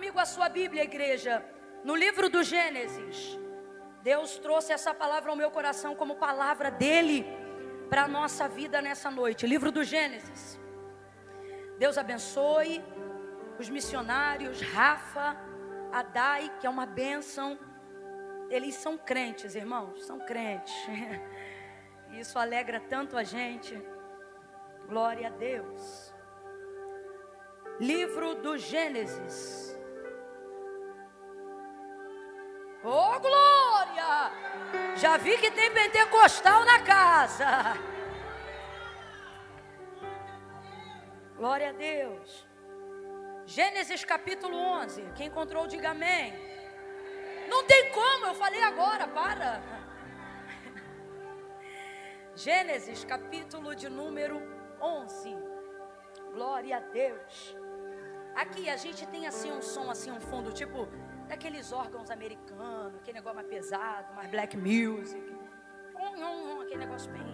comigo a sua Bíblia, igreja. No livro do Gênesis, Deus trouxe essa palavra ao meu coração como palavra dele para a nossa vida nessa noite. Livro do Gênesis. Deus abençoe os missionários, Rafa, Adai, que é uma bênção. Eles são crentes, irmãos, são crentes. Isso alegra tanto a gente. Glória a Deus. Livro do Gênesis. Oh, glória! Já vi que tem pentecostal na casa. Glória a Deus. Gênesis capítulo 11. Quem encontrou, diga amém. Não tem como, eu falei agora, para. Gênesis capítulo de número 11. Glória a Deus. Aqui a gente tem assim um som, assim um fundo, tipo daqueles órgãos americanos, aquele negócio mais pesado, mais black music. Aquele negócio bem.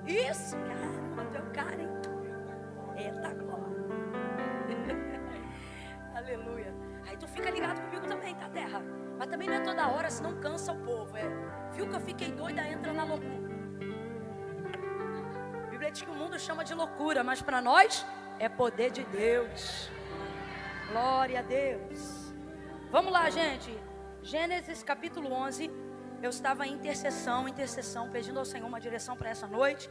Isso, caramba, teu cara, hein? Eita glória. Aleluia. Aí tu fica ligado comigo também, tá, terra? Mas também não é toda hora, senão cansa o povo. Viu que eu fiquei doida, entra na loucura. A Bíblia diz que o mundo chama de loucura, mas para nós é poder de Deus. Glória a Deus. Vamos lá, gente. Gênesis capítulo 11. Eu estava em intercessão, pedindo ao Senhor uma direção para essa noite.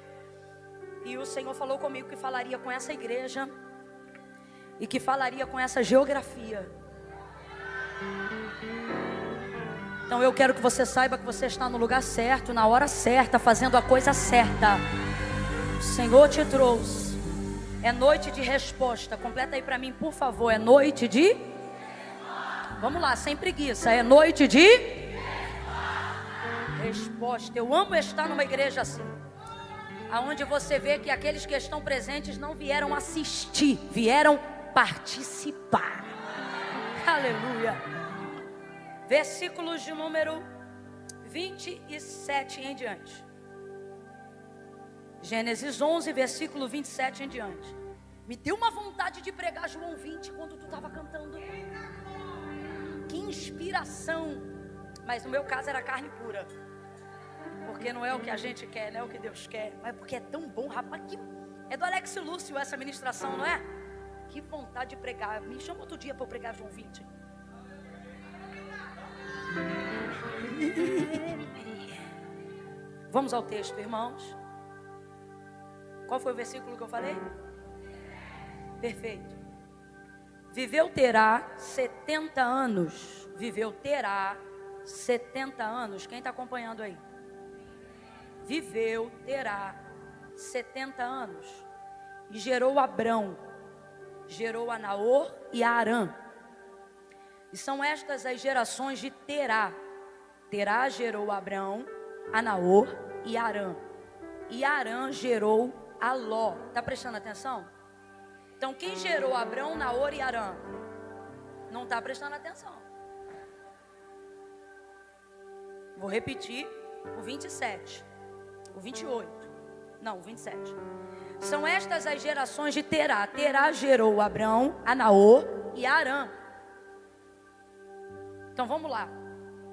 E o Senhor falou comigo que falaria com essa igreja e que falaria com essa geografia. Então eu quero que você saiba que você está no lugar certo, na hora certa, fazendo a coisa certa. O Senhor te trouxe. É noite de resposta. Completa aí para mim, por favor. É noite de... Vamos lá, sem preguiça. É noite de... resposta. Eu amo estar numa igreja assim, aonde você vê que aqueles que estão presentes não vieram assistir, vieram participar. Aleluia. Versículos de número 27 em diante. Gênesis 11, versículo 27 em diante. Me deu uma vontade de pregar João 20 quando tu estava cantando. Que inspiração. Mas no meu caso era carne pura. Porque não é o que a gente quer, não é o que Deus quer. Mas porque é tão bom, rapaz. É do Alex Lúcio essa ministração, não é? Que vontade de pregar. Me chama outro dia para eu pregar João 20. Vamos ao texto, irmãos. Qual foi o versículo que eu falei? Perfeito. Viveu Terá 70 anos. Viveu Terá 70 anos. Quem está acompanhando aí? Viveu Terá 70 anos. E gerou Abrão. Gerou a Naor e a Arã. E são estas as gerações de Terá. Terá gerou Abrão, a Naor e a Arã. E Arã gerou a Ló. Está prestando atenção? Então quem gerou Abrão, Naor e Arã? Não está prestando atenção. Vou repetir o 27. O 28. Não, o 27. São estas as gerações de Terá. Terá gerou Abrão, a Naor e a Arã. Então vamos lá.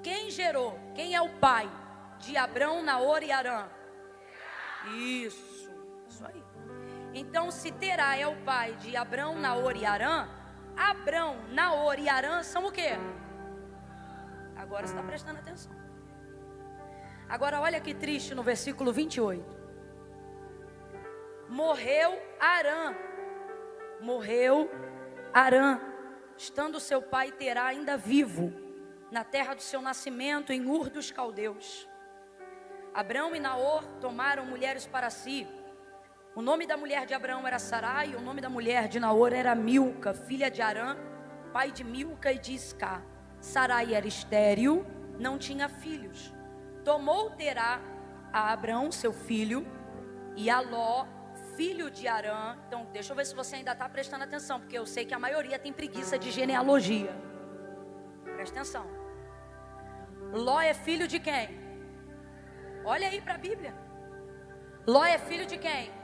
Quem gerou? Quem é o pai de Abrão, Naor e Arã? Isso aí. Então se Terá é o pai de Abrão, Naor e Arã, Abrão, Naor e Arã são o quê? Agora você está prestando atenção. Agora olha que triste no versículo 28. Morreu Arã. Morreu Arã, estando seu pai Terá ainda vivo, na terra do seu nascimento, em Ur dos Caldeus. Abrão e Naor tomaram mulheres para si. O nome da mulher de Abrão era Sarai, e o nome da mulher de Naor era Milca, filha de Arã, pai de Milca e de Iscá. Sarai era estéril, não tinha filhos. Tomou Terá a Abrão, seu filho, e a Ló, filho de Arã. Então deixa eu ver se você ainda está prestando atenção, porque eu sei que a maioria tem preguiça de genealogia. Presta atenção. Ló é filho de quem? Olha aí para a Bíblia. Ló é filho de quem?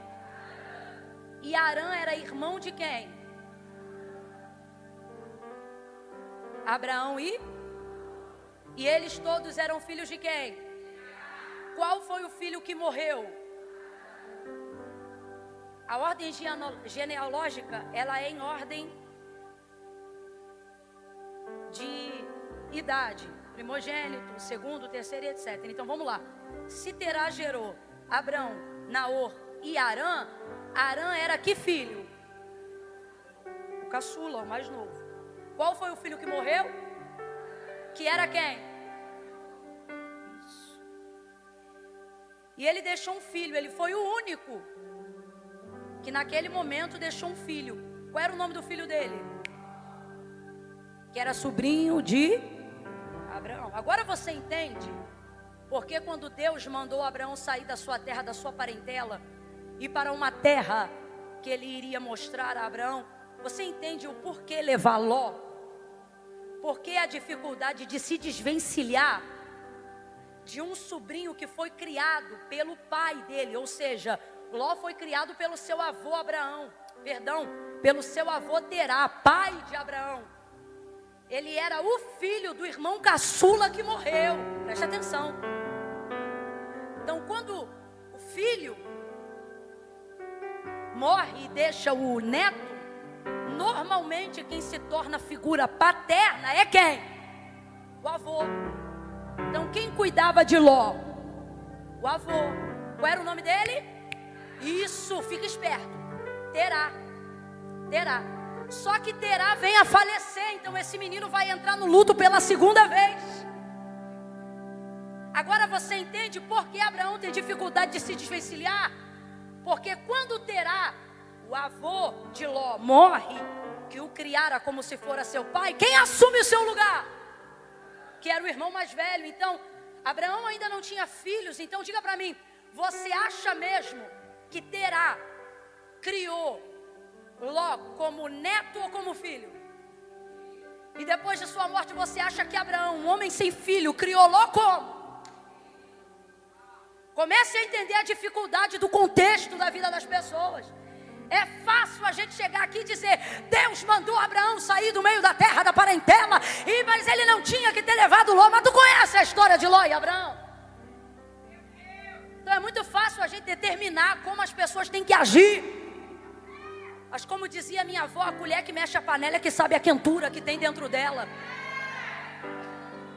E Arã era irmão de quem? Abraão e eles todos eram filhos de quem? Qual foi o filho que morreu? A ordem genealógica, ela é em ordem de idade. Primogênito, segundo, terceiro e etc. Então vamos lá. Se Terá gerou Abrão, Naor e Arã, Arã era que filho? O caçula, o mais novo. Qual foi o filho que morreu? Que era quem? Isso. E ele deixou um filho, ele foi o único que naquele momento deixou um filho. Qual era o nome do filho dele? Que era sobrinho de Abraão. Agora você entende porque quando Deus mandou Abraão sair da sua terra, da sua parentela, ir para uma terra que ele iria mostrar a Abraão, você entende o porquê levar Ló? Porque a dificuldade de se desvencilhar de um sobrinho que foi criado pelo pai dele, ou seja, Ló foi criado pelo seu avô Abraão, pelo seu avô Terá, pai de Abraão. Ele era o filho do irmão caçula que morreu. Preste atenção. Então, quando o filho morre e deixa o neto, normalmente quem se torna figura paterna é quem? O avô. Então, quem cuidava de Ló? O avô. Qual era o nome dele? Isso, fica esperto. Terá. Só que Terá vem a falecer, então esse menino vai entrar no luto pela segunda vez. Agora você entende por que Abraão tem dificuldade de se desvencilhar? Porque quando Terá, o avô de Ló, morre, que o criara como se fora seu pai, quem assume o seu lugar? Que era o irmão mais velho. Então, Abraão ainda não tinha filhos. Então diga para mim, você acha mesmo que Terá criou Ló como neto ou como filho? E depois de sua morte você acha que Abraão, um homem sem filho, criou Ló como? Comece a entender a dificuldade do contexto da vida das pessoas. É fácil a gente chegar aqui e dizer, Deus mandou Abraão sair do meio da terra da parentela, mas ele não tinha que ter levado Ló. Mas tu conhece a história de Ló e Abraão? Então é muito fácil a gente determinar como as pessoas têm que agir. Mas como dizia minha avó, a colher que mexe a panela é que sabe a quentura que tem dentro dela.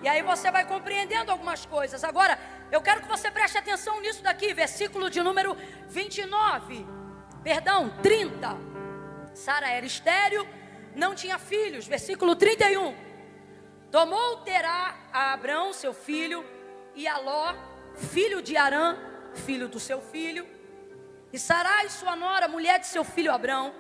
E aí você vai compreendendo algumas coisas. Agora, eu quero que você preste atenção nisso daqui, versículo de número 30. Sara era estéril, não tinha filhos. Versículo 31. Tomou Terá a Abrão, seu filho, e a Ló, filho de Arã, filho do seu filho, e Sarai, sua nora, mulher de seu filho Abrão,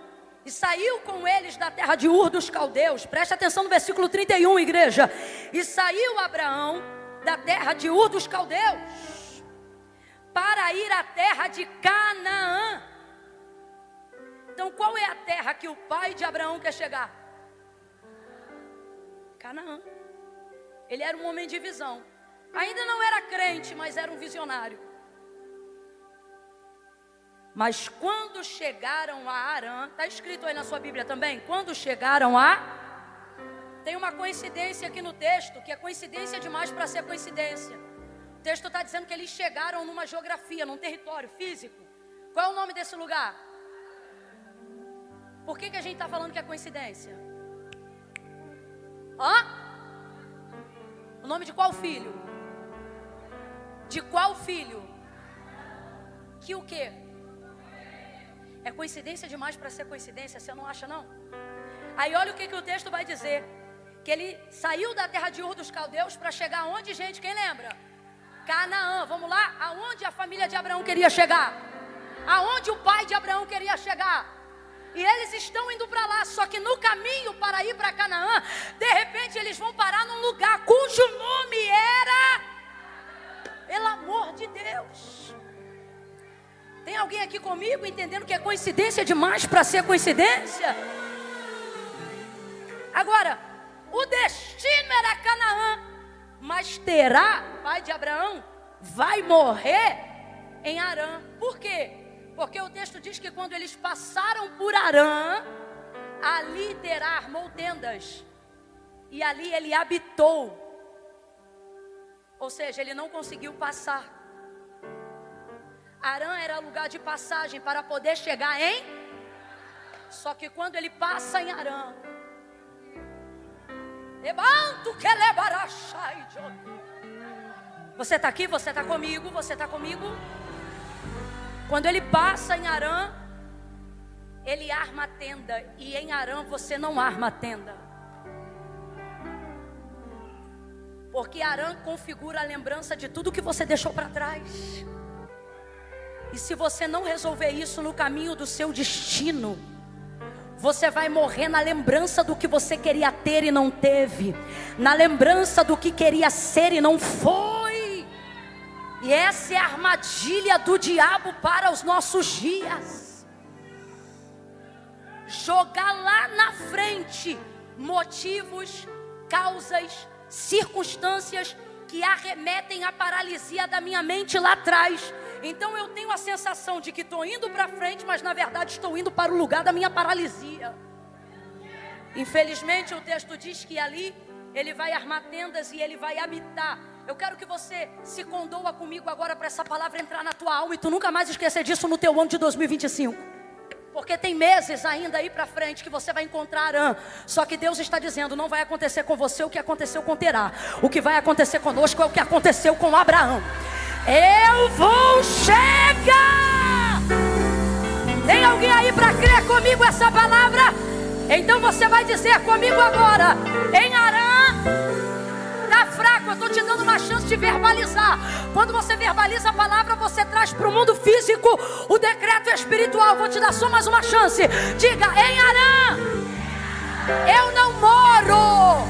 e saiu com eles da terra de Ur dos caldeus. Preste atenção no versículo 31, igreja. E saiu Abraão da terra de Ur dos caldeus para ir à terra de Canaã. Então qual é a terra que o pai de Abraão quer chegar? Canaã. Ele era um homem de visão. Ainda não era crente, mas era um visionário. Mas quando chegaram a Arã, está escrito aí na sua Bíblia também, quando chegaram a... Tem uma coincidência aqui no texto, que é coincidência demais para ser coincidência. O texto está dizendo que eles chegaram numa geografia, num território físico. Qual é o nome desse lugar? Por que a gente está falando que é coincidência? O nome de qual filho? De qual filho? Que o quê? É coincidência demais para ser coincidência, você não acha não? Aí olha o que o texto vai dizer. Que ele saiu da terra de Ur dos caldeus para chegar aonde, gente? Quem lembra? Canaã, vamos lá? Aonde a família de Abraão queria chegar? Aonde o pai de Abraão queria chegar? E eles estão indo para lá, só que no caminho para ir para Canaã, de repente eles vão parar num lugar cujo nome era... Pelo amor de Deus... Tem alguém aqui comigo entendendo que é coincidência demais para ser coincidência? Agora, o destino era Canaã, mas Terá, pai de Abraão, vai morrer em Arã. Por quê? Porque o texto diz que quando eles passaram por Arã, ali Terá armou tendas. e ali ele habitou. Ou seja, ele não conseguiu passar. Arã era lugar de passagem para poder chegar em. Só que quando ele passa em Arã, você está aqui, você está comigo, você está comigo. Quando ele passa em Arã, ele arma a tenda. E em Arã você não arma a tenda. Porque Arã configura a lembrança de tudo que você deixou para trás. E se você não resolver isso no caminho do seu destino, você vai morrer na lembrança do que você queria ter e não teve, na lembrança do que queria ser e não foi. E essa é a armadilha do diabo para os nossos dias. Jogar lá na frente motivos, causas, circunstâncias que arremetem à paralisia da minha mente lá atrás. Então eu tenho a sensação de que estou indo para frente, mas na verdade estou indo para o lugar da minha paralisia. Infelizmente o texto diz que ali ele vai armar tendas e ele vai habitar. Eu quero que você se condoa comigo agora para essa palavra entrar na tua alma e tu nunca mais esquecer disso no teu ano de 2025. Porque tem meses ainda aí para frente que você vai encontrar Arã. Só que Deus está dizendo, não vai acontecer com você o que aconteceu com Terá. O que vai acontecer conosco é o que aconteceu com Abraão. Eu vou chegar. Tem alguém aí para crer comigo essa palavra? Então você vai dizer comigo agora. Em Arã, tá fraco, eu estou te dando uma chance de verbalizar. Quando você verbaliza a palavra, você traz para o mundo físico o decreto espiritual. Vou te dar só mais uma chance. Diga, em Arã, eu não moro.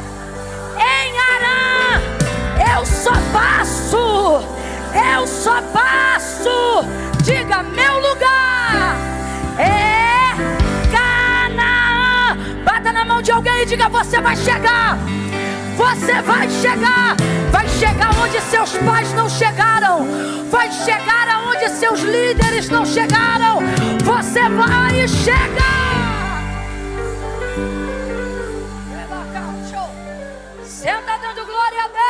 Em Arã, eu só passo. Eu só passo. Diga, meu lugar é Canaã. Bata na mão de alguém e diga, você vai chegar. Você vai chegar. Vai chegar onde seus pais não chegaram. Vai chegar aonde seus líderes não chegaram. Você vai chegar. Senta dando glória a Deus.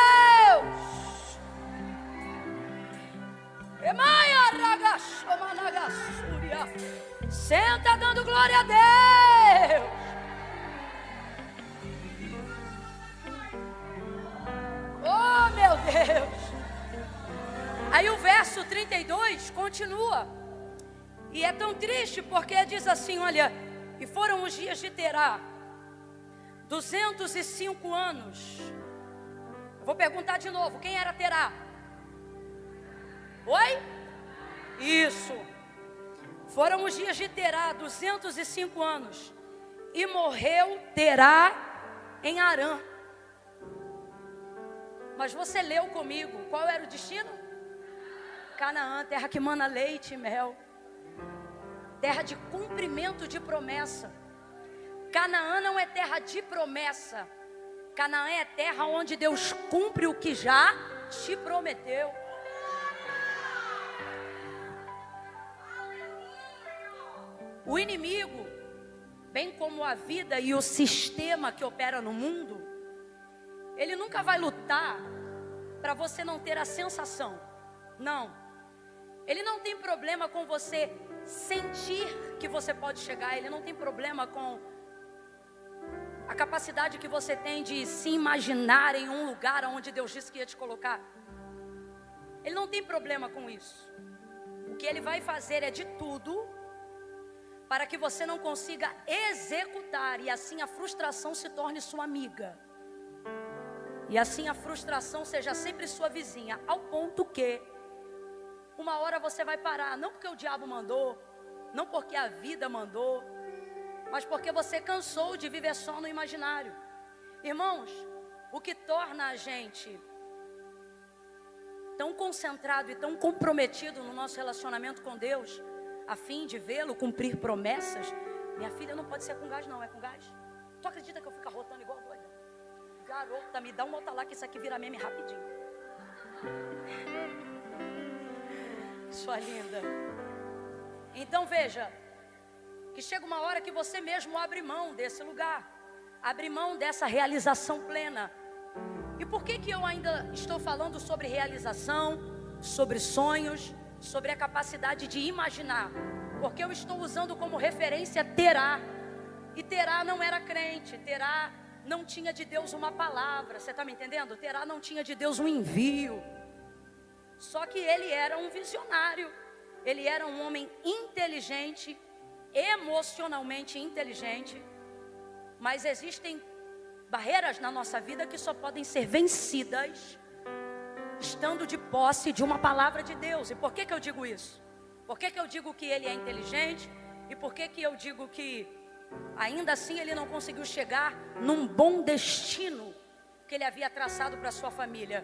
Senta dando glória a Deus. Oh meu Deus. Aí o verso 32 continua. E é tão triste porque diz assim, olha, e foram os dias de Terá, 205 anos. Eu vou perguntar de novo, quem era Terá? Oi? Isso. Foram os dias de Terá, 205 anos. E morreu Terá em Arã. Mas você leu comigo, qual era o destino? Canaã, terra que mana leite e mel. Terra de cumprimento de promessa. Canaã não é terra de promessa. Canaã é terra onde Deus cumpre o que já te prometeu. O inimigo, bem como a vida e o sistema que opera no mundo, ele nunca vai lutar para você não ter a sensação. Não. Ele não tem problema com você sentir que você pode chegar. Ele não tem problema com a capacidade que você tem de se imaginar em um lugar onde Deus disse que ia te colocar. Ele não tem problema com isso. O que ele vai fazer é de tudo para que você não consiga executar, e assim a frustração se torne sua amiga. E assim a frustração seja sempre sua vizinha, ao ponto que uma hora você vai parar, não porque o diabo mandou, não porque a vida mandou, mas porque você cansou de viver só no imaginário. Irmãos, o que torna a gente tão concentrado e tão comprometido no nosso relacionamento com Deus, a fim de vê-lo cumprir promessas. Minha filha não pode ser com gás não, é com gás? Tu acredita que eu fico arrotando igual doida? Garota, me dá uma outra lá que isso aqui vira meme rapidinho. Sua linda. Então veja, que chega uma hora que você mesmo abre mão desse lugar. abrir mão dessa realização plena. E por que eu ainda estou falando sobre realização, sobre sonhos, sobre a capacidade de imaginar? Porque eu estou usando como referência Terá. E Terá não era crente, Terá não tinha de Deus uma palavra, você está me entendendo? Terá não tinha de Deus um envio. Só que ele era um visionário, ele era um homem inteligente, emocionalmente inteligente. Mas existem barreiras na nossa vida que só podem ser vencidas estando de posse de uma palavra de Deus. E por que eu digo isso? Por que eu digo que ele é inteligente? E por que eu digo que ainda assim ele não conseguiu chegar num bom destino que ele havia traçado para sua família?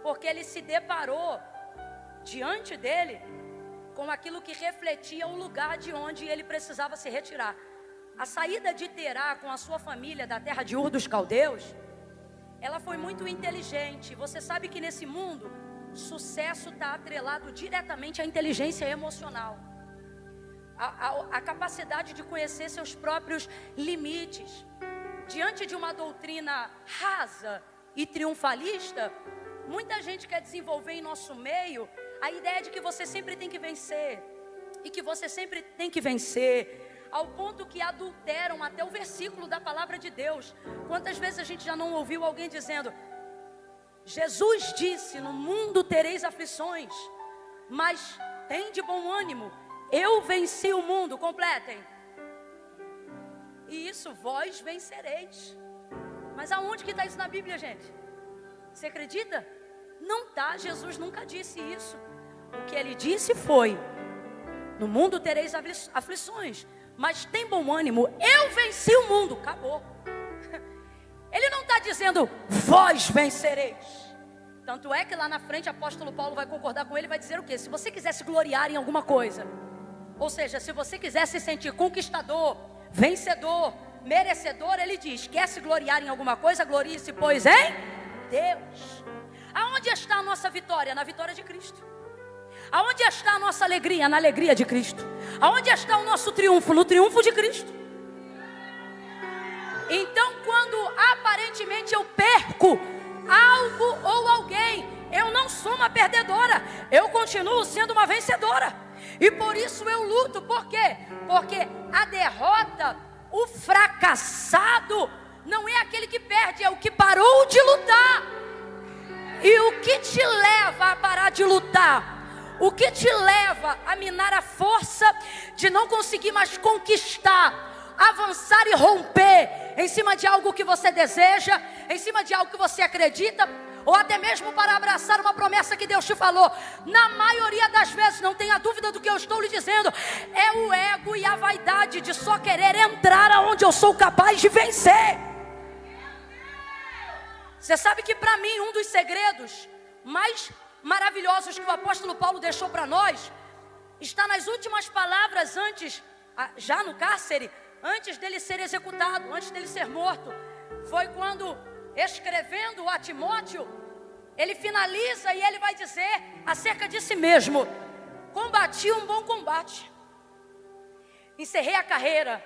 Porque ele se deparou diante dele com aquilo que refletia o lugar de onde ele precisava se retirar. A saída de Terá com a sua família da terra de Ur dos Caldeus, ela foi muito inteligente. Você sabe que nesse mundo, sucesso está atrelado diretamente à inteligência emocional. A capacidade de conhecer seus próprios limites. Diante de uma doutrina rasa e triunfalista, muita gente quer desenvolver em nosso meio a ideia de que você sempre tem que vencer. E que você sempre tem que vencer, ao ponto que adulteram até o versículo da palavra de Deus. Quantas vezes a gente já não ouviu alguém dizendo: Jesus disse, no mundo tereis aflições, mas tem de bom ânimo, eu venci o mundo. Completem. E isso, vós vencereis. Mas aonde que está isso na Bíblia, gente? Você acredita? Não está, Jesus nunca disse isso. O que ele disse foi: no mundo tereis aflições, mas tem bom ânimo, eu venci o mundo. Acabou. Ele não está dizendo vós vencereis. Tanto é que lá na frente o apóstolo Paulo vai concordar com ele e vai dizer o quê? Se você quiser se gloriar em alguma coisa, ou seja, se você quiser se sentir conquistador, vencedor, merecedor, ele diz: quer se gloriar em alguma coisa? Glorie-se, pois, em Deus. Aonde está a nossa vitória? Na vitória de Cristo. Aonde está a nossa alegria? Na alegria de Cristo. Aonde está o nosso triunfo? No triunfo de Cristo. Então, quando aparentemente eu perco algo ou alguém, eu não sou uma perdedora, eu continuo sendo uma vencedora. E por isso eu luto. Por quê? Porque a derrota, o fracassado, não é aquele que perde, é o que parou de lutar. E o que te leva a parar de lutar? O que te leva a minar a força de não conseguir mais conquistar, avançar e romper em cima de algo que você deseja, em cima de algo que você acredita, ou até mesmo para abraçar uma promessa que Deus te falou? Na maioria das vezes, não tenha dúvida do que eu estou lhe dizendo, é o ego e a vaidade de só querer entrar aonde eu sou capaz de vencer. Você sabe que para mim um dos segredos mais maravilhosos que o apóstolo Paulo deixou para nós está nas últimas palavras antes, já no cárcere, antes dele ser executado, antes dele ser morto. Foi quando, escrevendo a Timóteo, ele finaliza e ele vai dizer acerca de si mesmo: combati um bom combate, encerrei a carreira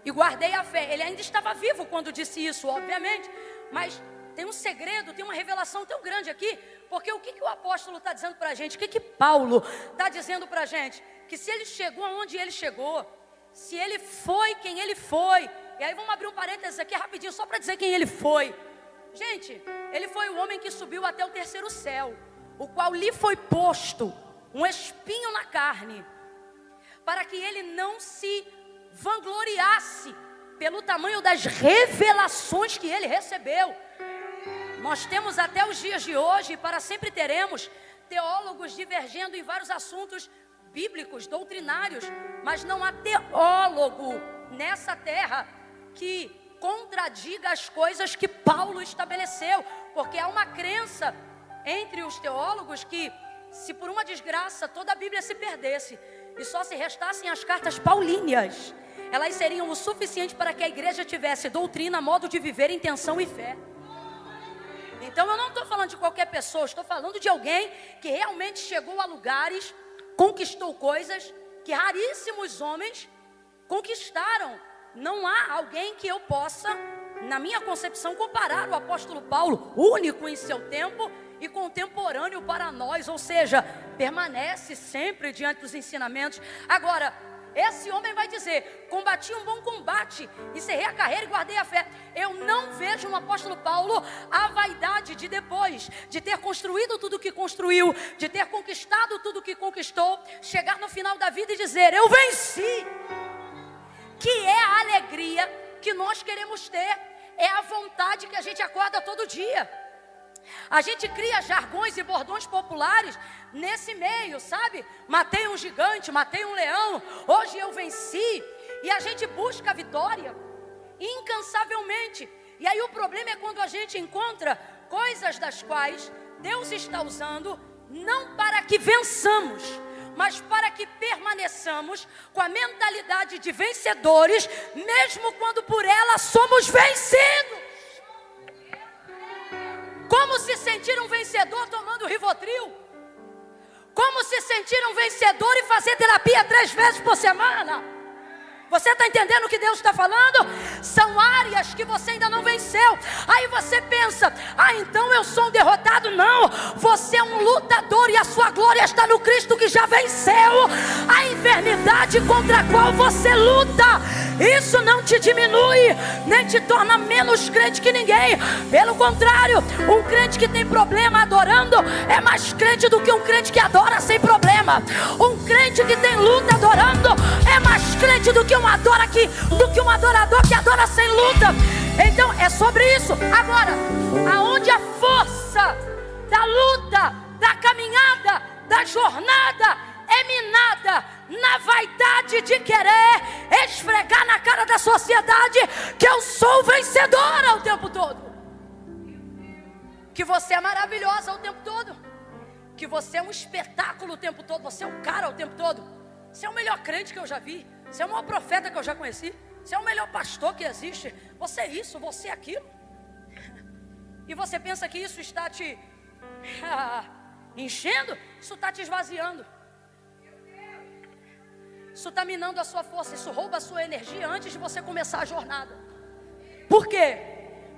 e guardei a fé. Ele ainda estava vivo quando disse isso, obviamente, mas tem um segredo, tem uma revelação tão grande aqui, porque o que o apóstolo está dizendo para a gente? O que Paulo está dizendo para a gente? Que se ele chegou aonde ele chegou, se ele foi quem ele foi, e aí vamos abrir um parênteses aqui rapidinho, só para dizer quem ele foi. Gente, ele foi o homem que subiu até o terceiro céu, o qual lhe foi posto um espinho na carne, para que ele não se vangloriasse pelo tamanho das revelações que ele recebeu. Nós temos até os dias de hoje, e para sempre teremos, teólogos divergendo em vários assuntos bíblicos, doutrinários, mas não há teólogo nessa terra que contradiga as coisas que Paulo estabeleceu, porque há uma crença entre os teólogos que, se por uma desgraça toda a Bíblia se perdesse e só se restassem as cartas paulíneas, elas seriam o suficiente para que a igreja tivesse doutrina, modo de viver, intenção e fé. Então eu não estou falando de qualquer pessoa, estou falando de alguém que realmente chegou a lugares, conquistou coisas que raríssimos homens conquistaram. Não há alguém que eu possa na minha concepção, comparar o apóstolo Paulo, único em seu tempo e contemporâneo para nós, ou seja, permanece sempre diante dos ensinamentos. Agora, esse homem vai dizer: combati um bom combate, encerrei a carreira e guardei a fé. Eu não vejo no apóstolo Paulo a vaidade de, depois de ter construído tudo o que construiu, de ter conquistado tudo o que conquistou, chegar no final da vida e dizer: eu venci. Que é a alegria que nós queremos ter, é a vontade que a gente acorda todo dia. A gente cria jargões e bordões populares nesse meio, sabe? Matei um gigante, matei um leão, hoje eu venci. E a gente busca a vitória incansavelmente. E aí o problema é quando a gente encontra coisas das quais Deus está usando, não para que vençamos, mas para que permaneçamos com a mentalidade de vencedores, mesmo quando por ela somos vencidos. Como se sentir um vencedor tomando Rivotril? Como se sentir um vencedor e fazer terapia 3 vezes por semana? Você está entendendo o que Deus está falando? São áreas que você ainda não venceu. Aí você pensa: então eu sou um derrotado. Não, você é um lutador e a sua glória está no Cristo que já venceu a enfermidade contra a qual você luta. Isso não te diminui, nem te torna menos crente que ninguém. Pelo contrário, um crente que tem problema adorando é mais crente do que um crente que adora sem problema. Um crente que tem luta adorando é mais crente do que um adorador que adora sem luta. Então é sobre isso. Agora, aonde a força da luta, da caminhada, da jornada é minada na vaidade de querer esfregar na cara da sociedade que eu sou vencedora o tempo todo, que você é maravilhosa o tempo todo, que você é um espetáculo o tempo todo, você é um cara o tempo todo, você é o melhor crente que eu já vi, você é o maior profeta que eu já conheci, você é o melhor pastor que existe, você é isso, você é aquilo. E você pensa que isso está te enchendo? Isso está te esvaziando. Isso está minando a sua força, isso rouba a sua energia antes de você começar a jornada. Por quê?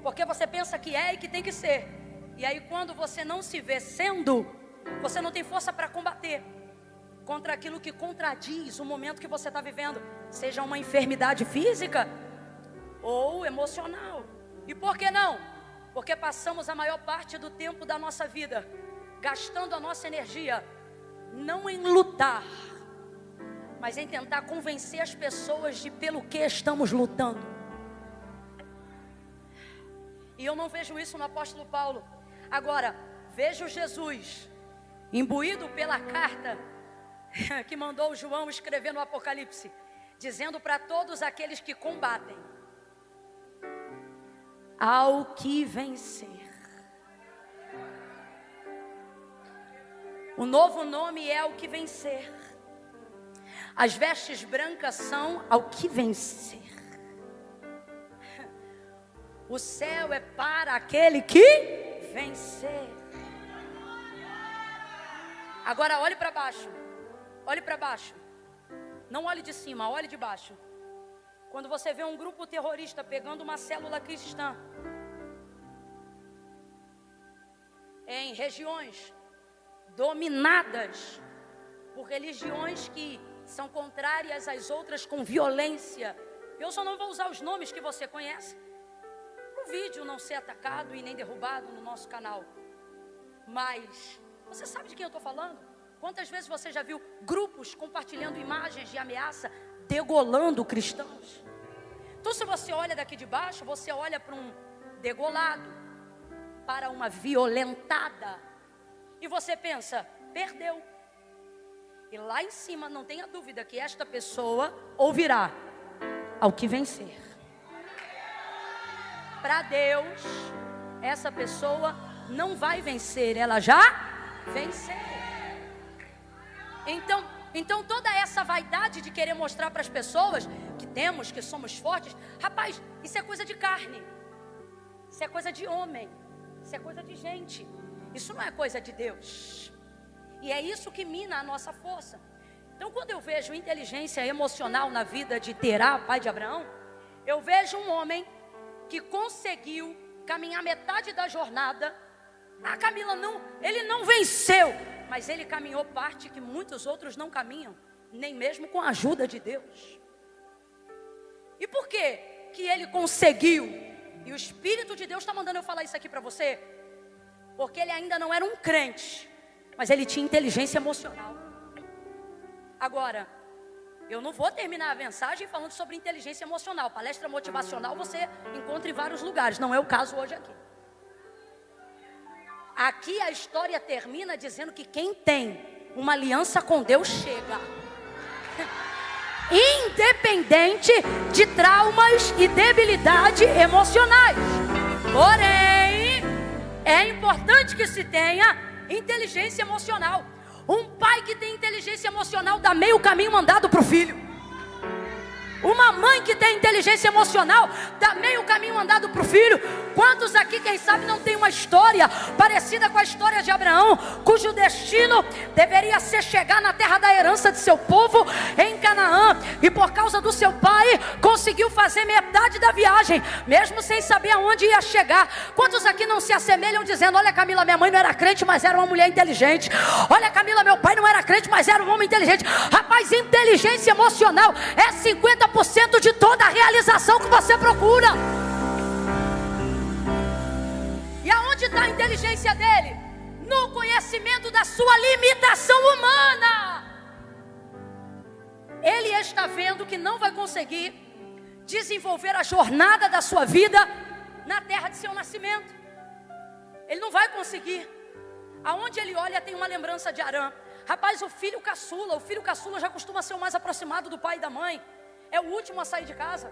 Porque você pensa que é e que tem que ser. E aí quando você não se vê sendo, você não tem força para combater contra aquilo que contradiz o momento que você está vivendo. Seja uma enfermidade física ou emocional. E por que não? Porque passamos a maior parte do tempo da nossa vida gastando a nossa energia não em lutar, mas em tentar convencer as pessoas de pelo que estamos lutando. E eu não vejo isso no apóstolo Paulo. Agora, vejo Jesus imbuído pela carta que mandou João escrever no Apocalipse, dizendo para todos aqueles que combatem: ao que vencer. O novo nome é o que vencer. As vestes brancas são ao que vencer. O céu é para aquele que vencer. Agora olhe para baixo. Olhe para baixo. Não olhe de cima, olhe de baixo. Quando você vê um grupo terrorista pegando uma célula cristã em regiões dominadas por religiões que são contrárias às outras com violência, eu só não vou usar os nomes que você conhece, para o vídeo não ser atacado e nem derrubado no nosso canal. Mas você sabe de quem eu estou falando? Quantas vezes você já viu grupos compartilhando imagens de ameaça, degolando cristãos? Então se você olha daqui de baixo, você olha para um degolado, para uma violentada, e você pensa: perdeu. E lá em cima não tenha dúvida que esta pessoa ouvirá: ao que vencer. Para Deus, essa pessoa não vai vencer, ela já venceu. Então toda essa vaidade de querer mostrar para as pessoas que temos, que somos fortes, rapaz, isso é coisa de carne, isso é coisa de homem, isso é coisa de gente, isso não é coisa de Deus. E é isso que mina a nossa força. Então quando eu vejo inteligência emocional na vida de Terá, pai de Abraão, eu vejo um homem que conseguiu caminhar metade da jornada. Camila, não, ele não venceu, mas ele caminhou parte que muitos outros não caminham, nem mesmo com a ajuda de Deus. E por que que ele conseguiu? E o Espírito de Deus está mandando eu falar isso aqui para você, porque ele ainda não era um crente, mas ele tinha inteligência emocional. Agora, eu não vou terminar a mensagem falando sobre inteligência emocional. Palestra motivacional você encontra em vários lugares, não é o caso hoje aqui. Aqui a história termina dizendo que quem tem uma aliança com Deus chega. Independente de traumas e debilidade emocionais. Porém, é importante que se tenha inteligência emocional. Um pai que tem inteligência emocional dá meio caminho andado para o filho. Uma mãe que tem inteligência emocional dá meio caminho andado para o filho. Quantos aqui, quem sabe, não tem uma história parecida com a história de Abraão, cujo destino deveria ser chegar na terra da herança de seu povo, em Canaã, e por causa do seu pai conseguiu fazer metade da viagem, mesmo sem saber aonde ia chegar. Quantos aqui não se assemelham dizendo: olha, Camila, minha mãe não era crente, mas era uma mulher inteligente. Olha, Camila, meu pai não era crente, mas era um homem inteligente. Rapaz, inteligência emocional é 50% de toda a realização que você procura. E aonde está a inteligência dele? No conhecimento da sua limitação humana. Ele está vendo que não vai conseguir desenvolver a jornada da sua vida na terra de seu nascimento. Ele não vai conseguir. Aonde ele olha tem uma lembrança de Arã. Rapaz, o filho caçula já costuma ser o mais aproximado do pai e da mãe. É o último a sair de casa.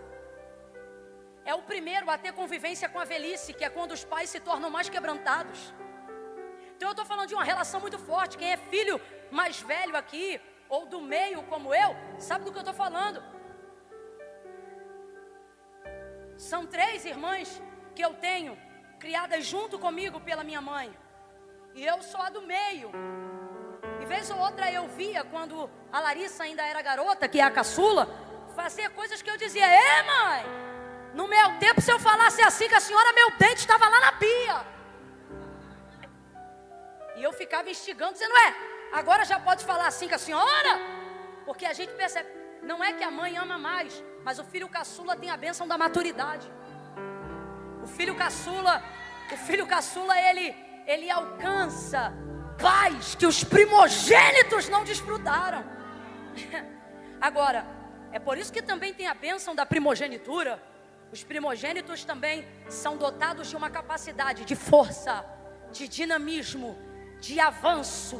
É o primeiro a ter convivência com a velhice, que é quando os pais se tornam mais quebrantados. Então eu estou falando de uma relação muito forte. Quem é filho mais velho aqui, ou do meio como eu, sabe do que eu estou falando. São 3 irmãs que eu tenho, criadas junto comigo pela minha mãe. E eu sou a do meio. E vez ou outra eu via, quando a Larissa ainda era garota, que é a caçula, fazer coisas que eu dizia: mãe, no meu tempo, se eu falasse assim com a senhora, meu dente estava lá na pia. E eu ficava instigando, dizendo: agora já pode falar assim com a senhora? Porque a gente percebe, não é que a mãe ama mais, mas o filho caçula tem a bênção da maturidade. O filho caçula, ele alcança paz que os primogênitos não desfrutaram. Agora, é por isso que também tem a bênção da primogenitura. Os primogênitos também são dotados de uma capacidade de força, de dinamismo, de avanço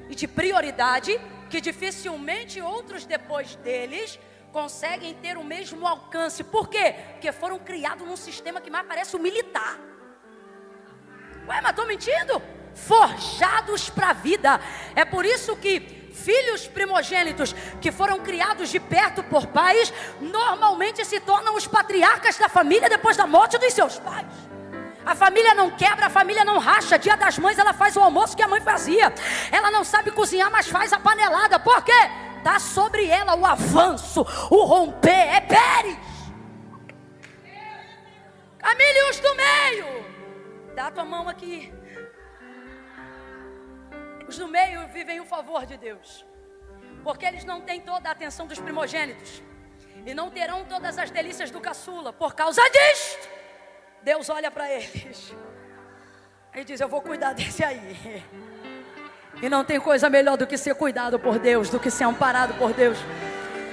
e de prioridade, que dificilmente outros depois deles conseguem ter o mesmo alcance. Por quê? Porque foram criados num sistema que mais parece o militar. Mas estou mentindo? Forjados para a vida. É por isso que filhos primogênitos que foram criados de perto por pais, normalmente se tornam os patriarcas da família depois da morte dos seus pais. A família não quebra, a família não racha. Dia das Mães ela faz o almoço que a mãe fazia. Ela não sabe cozinhar, mas faz a panelada. Por quê? Está sobre ela o avanço, o romper. É Pérez. Camila e os do meio. Dá a tua mão aqui. Os do meio vivem o favor de Deus, porque eles não têm toda a atenção dos primogênitos e não terão todas as delícias do caçula. Por causa disto, Deus olha para eles e diz: eu vou cuidar desse aí. E não tem coisa melhor do que ser cuidado por Deus, do que ser amparado por Deus.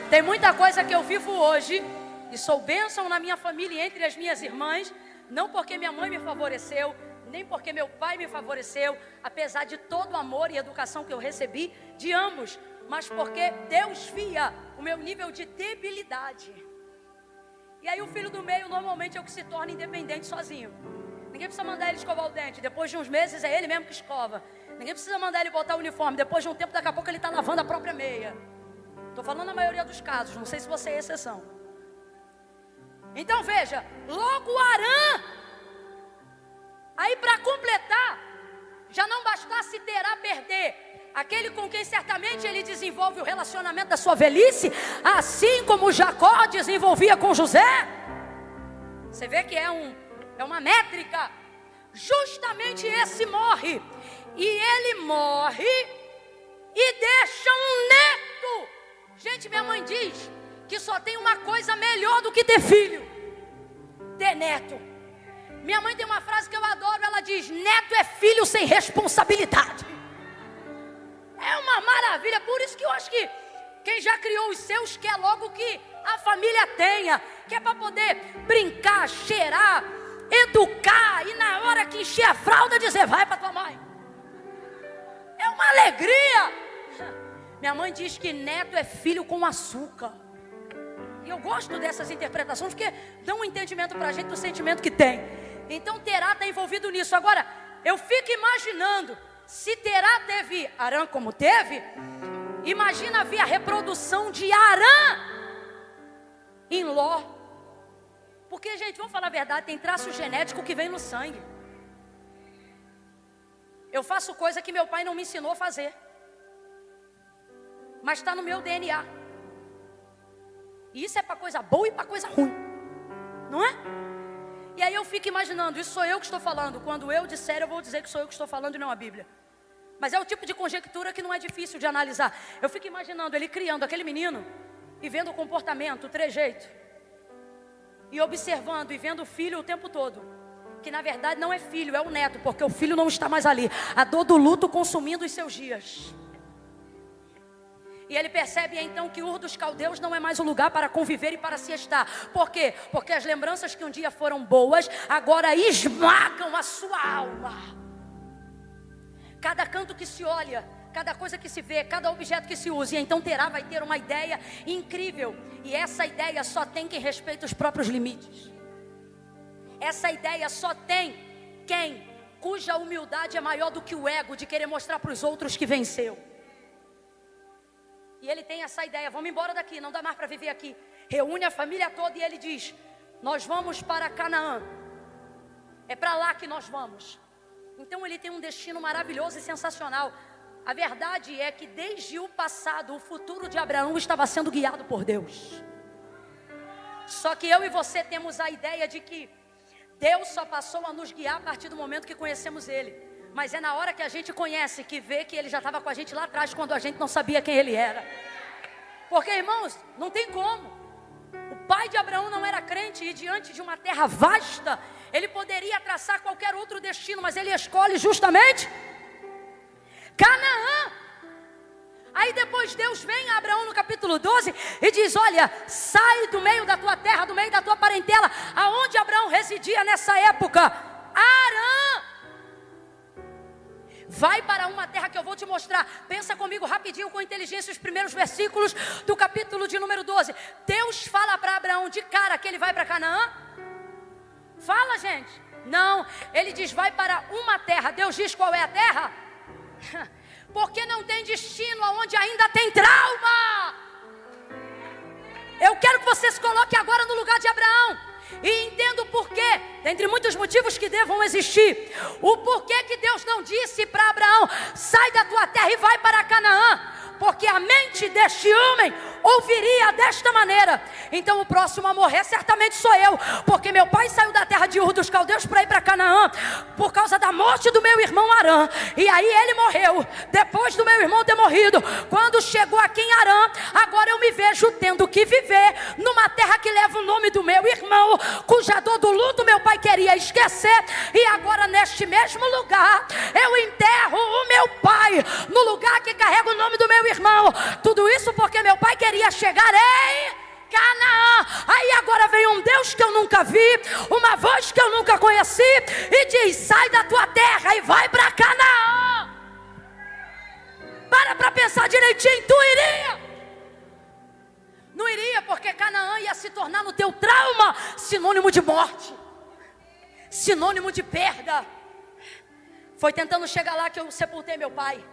Tem muita coisa que eu vivo hoje e sou bênção na minha família e entre as minhas irmãs, não porque minha mãe me favoreceu, nem porque meu pai me favoreceu, apesar de todo o amor e educação que eu recebi de ambos, mas porque Deus via o meu nível de debilidade. E aí o filho do meio normalmente é o que se torna independente sozinho. Ninguém precisa mandar ele escovar o dente, depois de uns meses é ele mesmo que escova. Ninguém precisa mandar ele botar o uniforme, depois de um tempo, daqui a pouco ele está lavando a própria meia. Estou falando na maioria dos casos, não sei se você é exceção. Então veja, logo Arã, aí para completar, já não bastasse Terá perder aquele com quem certamente ele desenvolve o relacionamento da sua velhice, assim como Jacó desenvolvia com José. Você vê que é uma métrica. Justamente esse morre. E ele morre e deixa um neto. Gente, minha mãe diz que só tem uma coisa melhor do que ter filho: ter neto. Minha mãe tem uma frase que eu adoro, ela diz: neto é filho sem responsabilidade. É uma maravilha, por isso que eu acho que quem já criou os seus quer logo que a família tenha, que é para poder brincar, cheirar, educar, e na hora que encher a fralda dizer: vai para tua mãe. É uma alegria. Minha mãe diz que neto é filho com açúcar. E eu gosto dessas interpretações, porque dão um entendimento para a gente do sentimento que tem. Então Terá está envolvido nisso. Agora, eu fico imaginando, se Terá teve Arã como teve, imagina havia a reprodução de Arã em Ló. Porque, gente, vamos falar a verdade, tem traço genético que vem no sangue. Eu faço coisa que meu pai não me ensinou a fazer, mas está no meu DNA. E isso é para coisa boa e para coisa ruim, não é? E aí eu fico imaginando, isso sou eu que estou falando. Quando eu disser, eu vou dizer que sou eu que estou falando e não a Bíblia. Mas é o tipo de conjectura que não é difícil de analisar. Eu fico imaginando ele criando aquele menino e vendo o comportamento, o trejeito, e observando e vendo o filho o tempo todo, que na verdade não é filho, é o neto, porque o filho não está mais ali. A dor do luto consumindo os seus dias. E ele percebe então que Ur dos Caldeus não é mais o lugar para conviver e para se estar. Por quê? Porque as lembranças que um dia foram boas, agora esmagam a sua alma. Cada canto que se olha, cada coisa que se vê, cada objeto que se usa. E então Terá vai ter uma ideia incrível. E essa ideia só tem quem respeita os próprios limites. Essa ideia só tem quem, cuja humildade é maior do que o ego de querer mostrar para os outros que venceu. E ele tem essa ideia: vamos embora daqui, não dá mais para viver aqui. Reúne a família toda e ele diz: nós vamos para Canaã. É para lá que nós vamos. Então ele tem um destino maravilhoso e sensacional. A verdade é que desde o passado, o futuro de Abraão estava sendo guiado por Deus. Só que eu e você temos a ideia de que Deus só passou a nos guiar a partir do momento que conhecemos Ele. Mas é na hora que a gente conhece que vê que Ele já estava com a gente lá atrás, quando a gente não sabia quem Ele era. Porque, irmãos, não tem como. O pai de Abraão não era crente, e diante de uma terra vasta, ele poderia traçar qualquer outro destino, mas ele escolhe justamente Canaã. Aí depois Deus vem a Abraão no capítulo 12 e diz: olha, sai do meio da tua terra, do meio da tua parentela. Aonde Abraão residia nessa época? Arã. Vai para uma terra que eu vou te mostrar. Pensa comigo rapidinho, com inteligência, os primeiros versículos do capítulo de número 12. Deus fala para Abraão de cara que ele vai para Canaã? Fala, gente. Não, ele diz: vai para uma terra. Deus diz qual é a terra? Porque não tem destino aonde ainda tem trauma. Eu quero que você se coloque agora no lugar de Abraão e entenda o porquê, dentre muitos motivos que devam existir, o porquê que Deus não disse para Abraão: sai da tua terra e vai para Canaã. Porque a mente deste homem ouviria desta maneira: então o próximo a morrer certamente sou eu, porque meu pai saiu da terra de Ur dos Caldeus para ir para Canaã por causa da morte do meu irmão Arã. E aí ele morreu, depois do meu irmão ter morrido. Quando chegou aqui em Arã, agora eu me vejo tendo que viver numa terra que leva o nome do meu irmão, cuja dor do luto meu pai queria esquecer. E agora neste mesmo lugar eu enterro o meu pai, no lugar que carrega o nome do meu irmão. Tudo isso porque meu pai queria chegar em Canaã. Aí agora vem um Deus que eu nunca vi, uma voz que eu nunca conheci, e diz: sai da tua terra e vai para Canaã. Para pensar direitinho. Tu iria? Não iria, porque Canaã ia se tornar no teu trauma sinônimo de morte, sinônimo de perda. Foi tentando chegar lá que eu sepultei meu pai.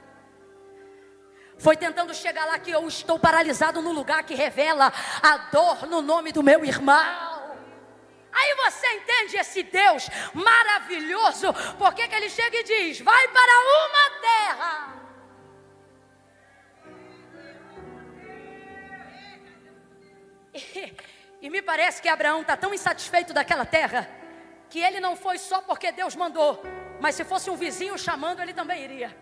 Foi tentando chegar lá que eu estou paralisado no lugar que revela a dor no nome do meu irmão. Aí você entende esse Deus maravilhoso? Porque que ele chega e diz: vai para uma terra. E me parece que Abraão está tão insatisfeito daquela terra, que ele não foi só porque Deus mandou, mas se fosse um vizinho chamando, ele também iria.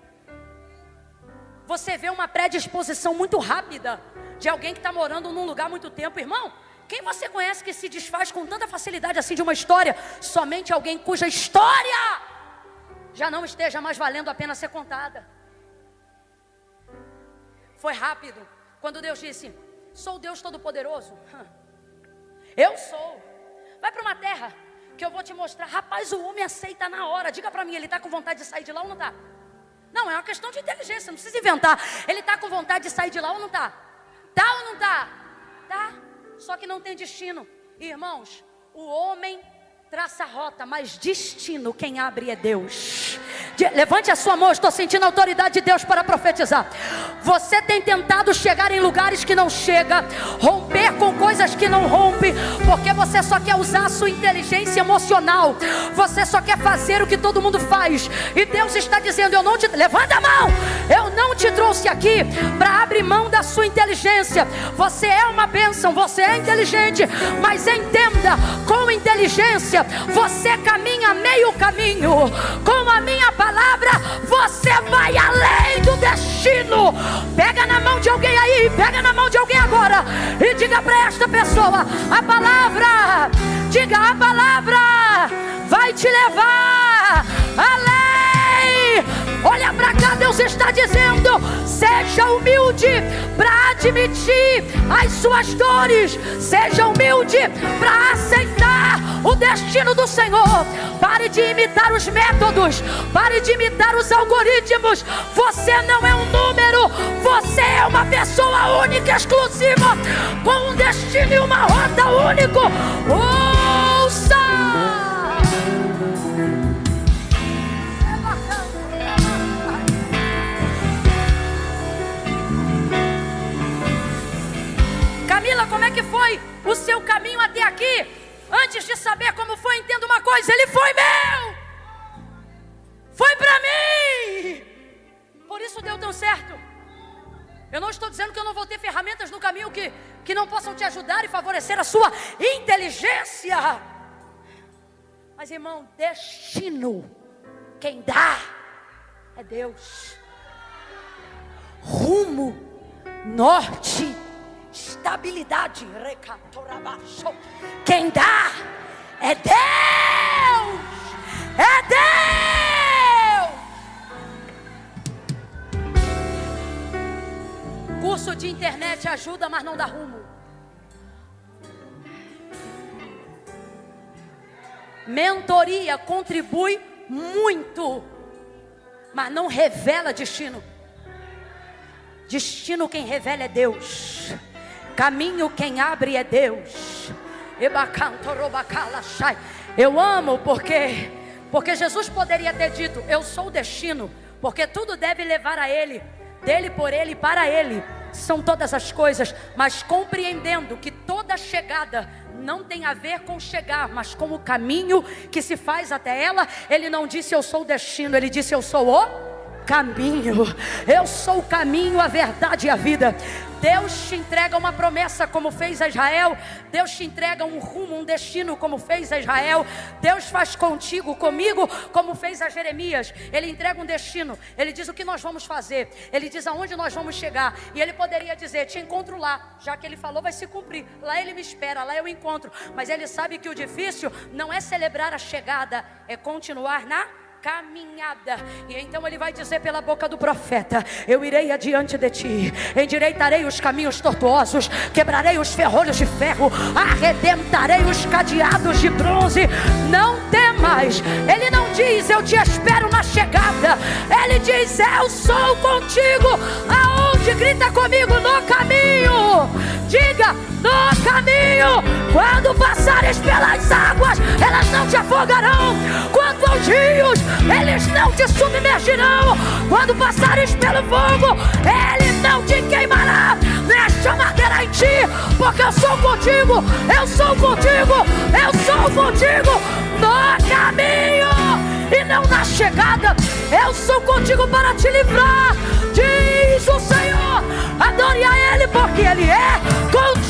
Você vê uma predisposição muito rápida de alguém que está morando num lugar há muito tempo. Irmão, quem você conhece que se desfaz com tanta facilidade assim de uma história? Somente alguém cuja história já não esteja mais valendo a pena ser contada. Foi rápido, quando Deus disse: sou o Deus Todo-Poderoso. Eu sou. Vai para uma terra que eu vou te mostrar. Rapaz, o homem aceita na hora. Diga para mim, ele está com vontade de sair de lá ou não está? Não, é uma questão de inteligência, não precisa inventar. Ele está com vontade de sair de lá ou não está? Tá ou não está? Tá, só que não tem destino. Irmãos, o homem traça a rota, mas destino quem abre é Deus. Levante a sua mão, eu estou sentindo a autoridade de Deus para profetizar. Você tem tentado chegar em lugares que não chega, romper com coisas que não rompe, porque você só quer usar a sua inteligência emocional. Você só quer fazer o que todo mundo faz. E Deus está dizendo: eu não te... Levanta a mão! Eu não te trouxe aqui para abrir mão da sua inteligência. Você é uma bênção, você é inteligente, mas entenda, com inteligência você caminha meio caminho. Com a minha palavra você vai além do destino. Pega na mão de alguém aí, pega na mão de alguém agora e diga para esta pessoa: a palavra, diga, a palavra vai te levar além. Olha para cá, Deus está dizendo: seja humilde para admitir as suas dores. Seja humilde para aceitar o destino do Senhor. Pare de imitar os métodos, pare de imitar os algoritmos. Você não é um número, você é uma pessoa única, exclusiva, com um destino e uma rota único. Ouça! Camila, como é que foi o seu caminho até aqui? Antes de saber como foi, entenda uma coisa: ele foi meu, foi para mim, por isso deu tão certo. Eu não estou dizendo que eu não vou ter ferramentas no caminho que não possam te ajudar e favorecer a sua inteligência, mas irmão, destino quem dá é Deus. Rumo, norte, estabilidade, quem dá é Deus. É Deus. Curso de internet ajuda, mas não dá rumo. Mentoria contribui muito, mas não revela destino. Destino quem revela é Deus. Caminho quem abre é Deus. Eu amo porque Jesus poderia ter dito: eu sou o destino, porque tudo deve levar a Ele, dele, por Ele, para Ele são todas as coisas. Mas compreendendo que toda chegada não tem a ver com chegar, mas com o caminho que se faz até ela, Ele não disse eu sou o destino, Ele disse eu sou o caminho. Eu sou o caminho, a verdade e a vida. Deus te entrega uma promessa como fez a Israel. Deus te entrega um rumo, um destino como fez a Israel. Deus faz contigo, comigo, como fez a Jeremias. Ele entrega um destino. Ele diz o que nós vamos fazer. Ele diz aonde nós vamos chegar. E Ele poderia dizer: te encontro lá. Já que Ele falou, vai se cumprir. Lá Ele me espera, lá eu encontro. Mas Ele sabe que o difícil não é celebrar a chegada, é continuar na caminhada. E então Ele vai dizer pela boca do profeta: eu irei adiante de ti, endireitarei os caminhos tortuosos, quebrarei os ferrolhos de ferro, arrebentarei os cadeados de bronze. Não temas. Ele não diz eu te espero na chegada, Ele diz eu sou contigo. Aonde? Grita comigo: no caminho. Diga: no caminho. Quando passares pelas águas, elas não te afogarão. Quanto aos rios, eles não te submergirão. Quando passares pelo fogo, ele não te queimará. Nem chama arderá em ti, porque eu sou contigo. Eu sou contigo. Eu sou contigo no caminho e não na chegada. Eu sou contigo para te livrar, diz o Senhor. Adore a Ele, porque Ele é contigo.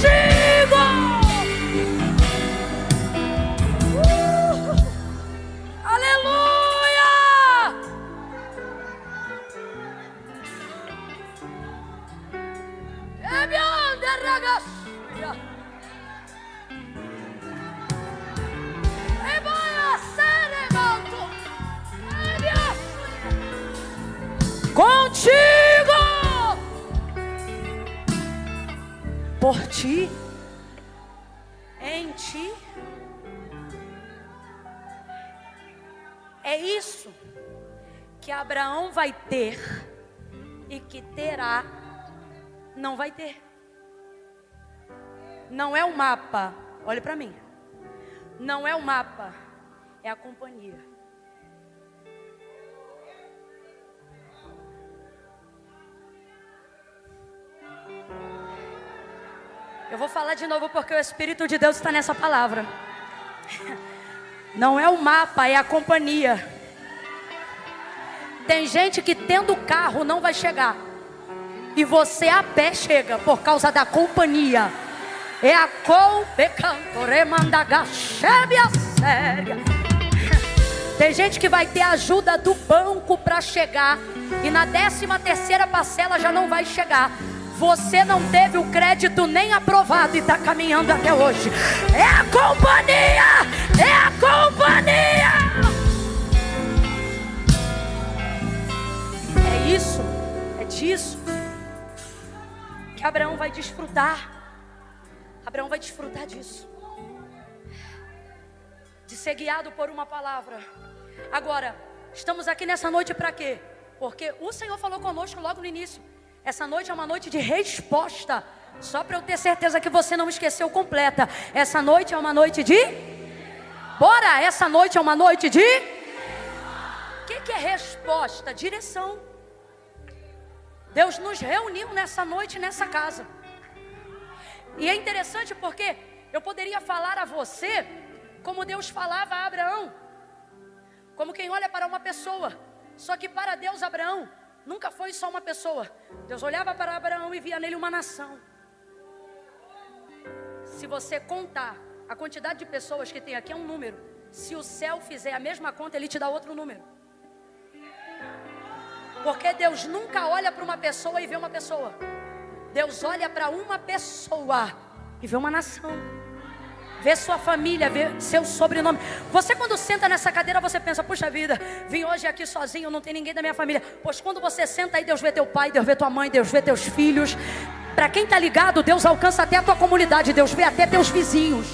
por ti, em ti. É isso que Abraão vai ter e que terá não vai ter. Não é o mapa, olhe para mim. Não é o mapa, é a companhia. Eu vou falar de novo porque o Espírito de Deus está nessa palavra. Não é o mapa, é a companhia. Tem gente que tendo carro não vai chegar. E você a pé chega por causa da companhia. É a séria. Tem gente que vai ter ajuda do banco para chegar. E na 13ª parcela já não vai chegar. Você não teve o crédito nem aprovado e está caminhando até hoje. É a companhia! É a companhia! É isso, é disso que Abraão vai desfrutar. Abraão vai desfrutar disso. De ser guiado por uma palavra. Agora, estamos aqui nessa noite para quê? Porque o Senhor falou conosco logo no início. Essa noite é uma noite de resposta. Só para eu ter certeza que você não esqueceu completa. Essa noite é uma noite de... Bora! Essa noite é uma noite de... O que é resposta? Direção. Deus nos reuniu nessa noite, nessa casa. E é interessante porque eu poderia falar a você como Deus falava a Abraão. Como quem olha para uma pessoa. Só que para Deus, Abraão nunca foi só uma pessoa. Deus olhava para Abraão e via nele uma nação. Se você contar a quantidade de pessoas que tem aqui, é um número. Se o céu fizer a mesma conta, ele te dá outro número. Porque Deus nunca olha para uma pessoa e vê uma pessoa. Deus olha para uma pessoa e vê uma nação. Vê sua família, vê seu sobrenome. Você quando senta nessa cadeira, você pensa, puxa vida, vim hoje aqui sozinho, não tem ninguém da minha família. Pois quando você senta aí, Deus vê teu pai, Deus vê tua mãe, Deus vê teus filhos. Para quem está ligado, Deus alcança até a tua comunidade, Deus vê até teus vizinhos.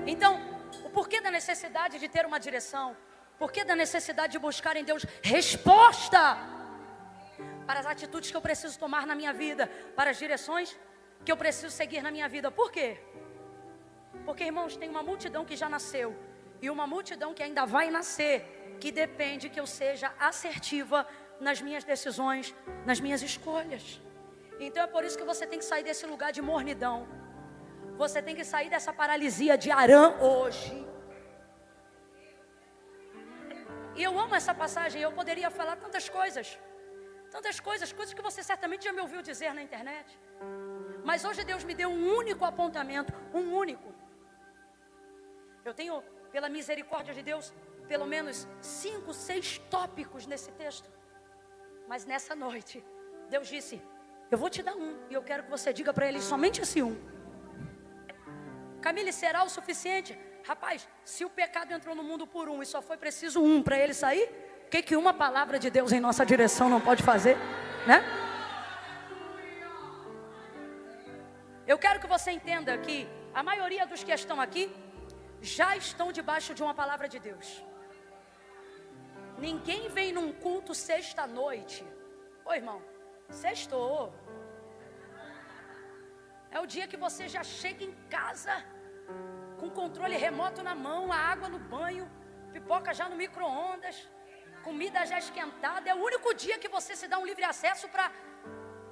Então, o porquê da necessidade de ter uma direção? Porquê da necessidade de buscar em Deus resposta para as atitudes que eu preciso tomar na minha vida, para as direções que eu preciso seguir na minha vida? Por quê? Porque, irmãos, tem uma multidão que já nasceu e uma multidão que ainda vai nascer, que depende que eu seja assertiva nas minhas decisões, nas minhas escolhas. Então é por isso que você tem que sair desse lugar de mornidão. Você tem que sair dessa paralisia de Arã hoje. E eu amo essa passagem. Eu poderia falar tantas coisas, coisas que você certamente já me ouviu dizer na internet. Mas hoje Deus me deu um único apontamento, um único. Eu tenho, pela misericórdia de Deus, pelo menos 5, 6 tópicos nesse texto. Mas nessa noite, Deus disse, eu vou te dar um, e eu quero que você diga para ele somente esse um. Camille, será o suficiente? Rapaz, se o pecado entrou no mundo por um e só foi preciso um para ele sair, o que uma palavra de Deus em nossa direção não pode fazer, né? Eu quero que você entenda que a maioria dos que estão aqui já estão debaixo de uma palavra de Deus. Ninguém vem num culto sexta-noite. Ô irmão, sextou. É o dia que você já chega em casa com controle remoto na mão, a água no banho, pipoca já no micro-ondas, comida já esquentada. É o único dia que você se dá um livre acesso para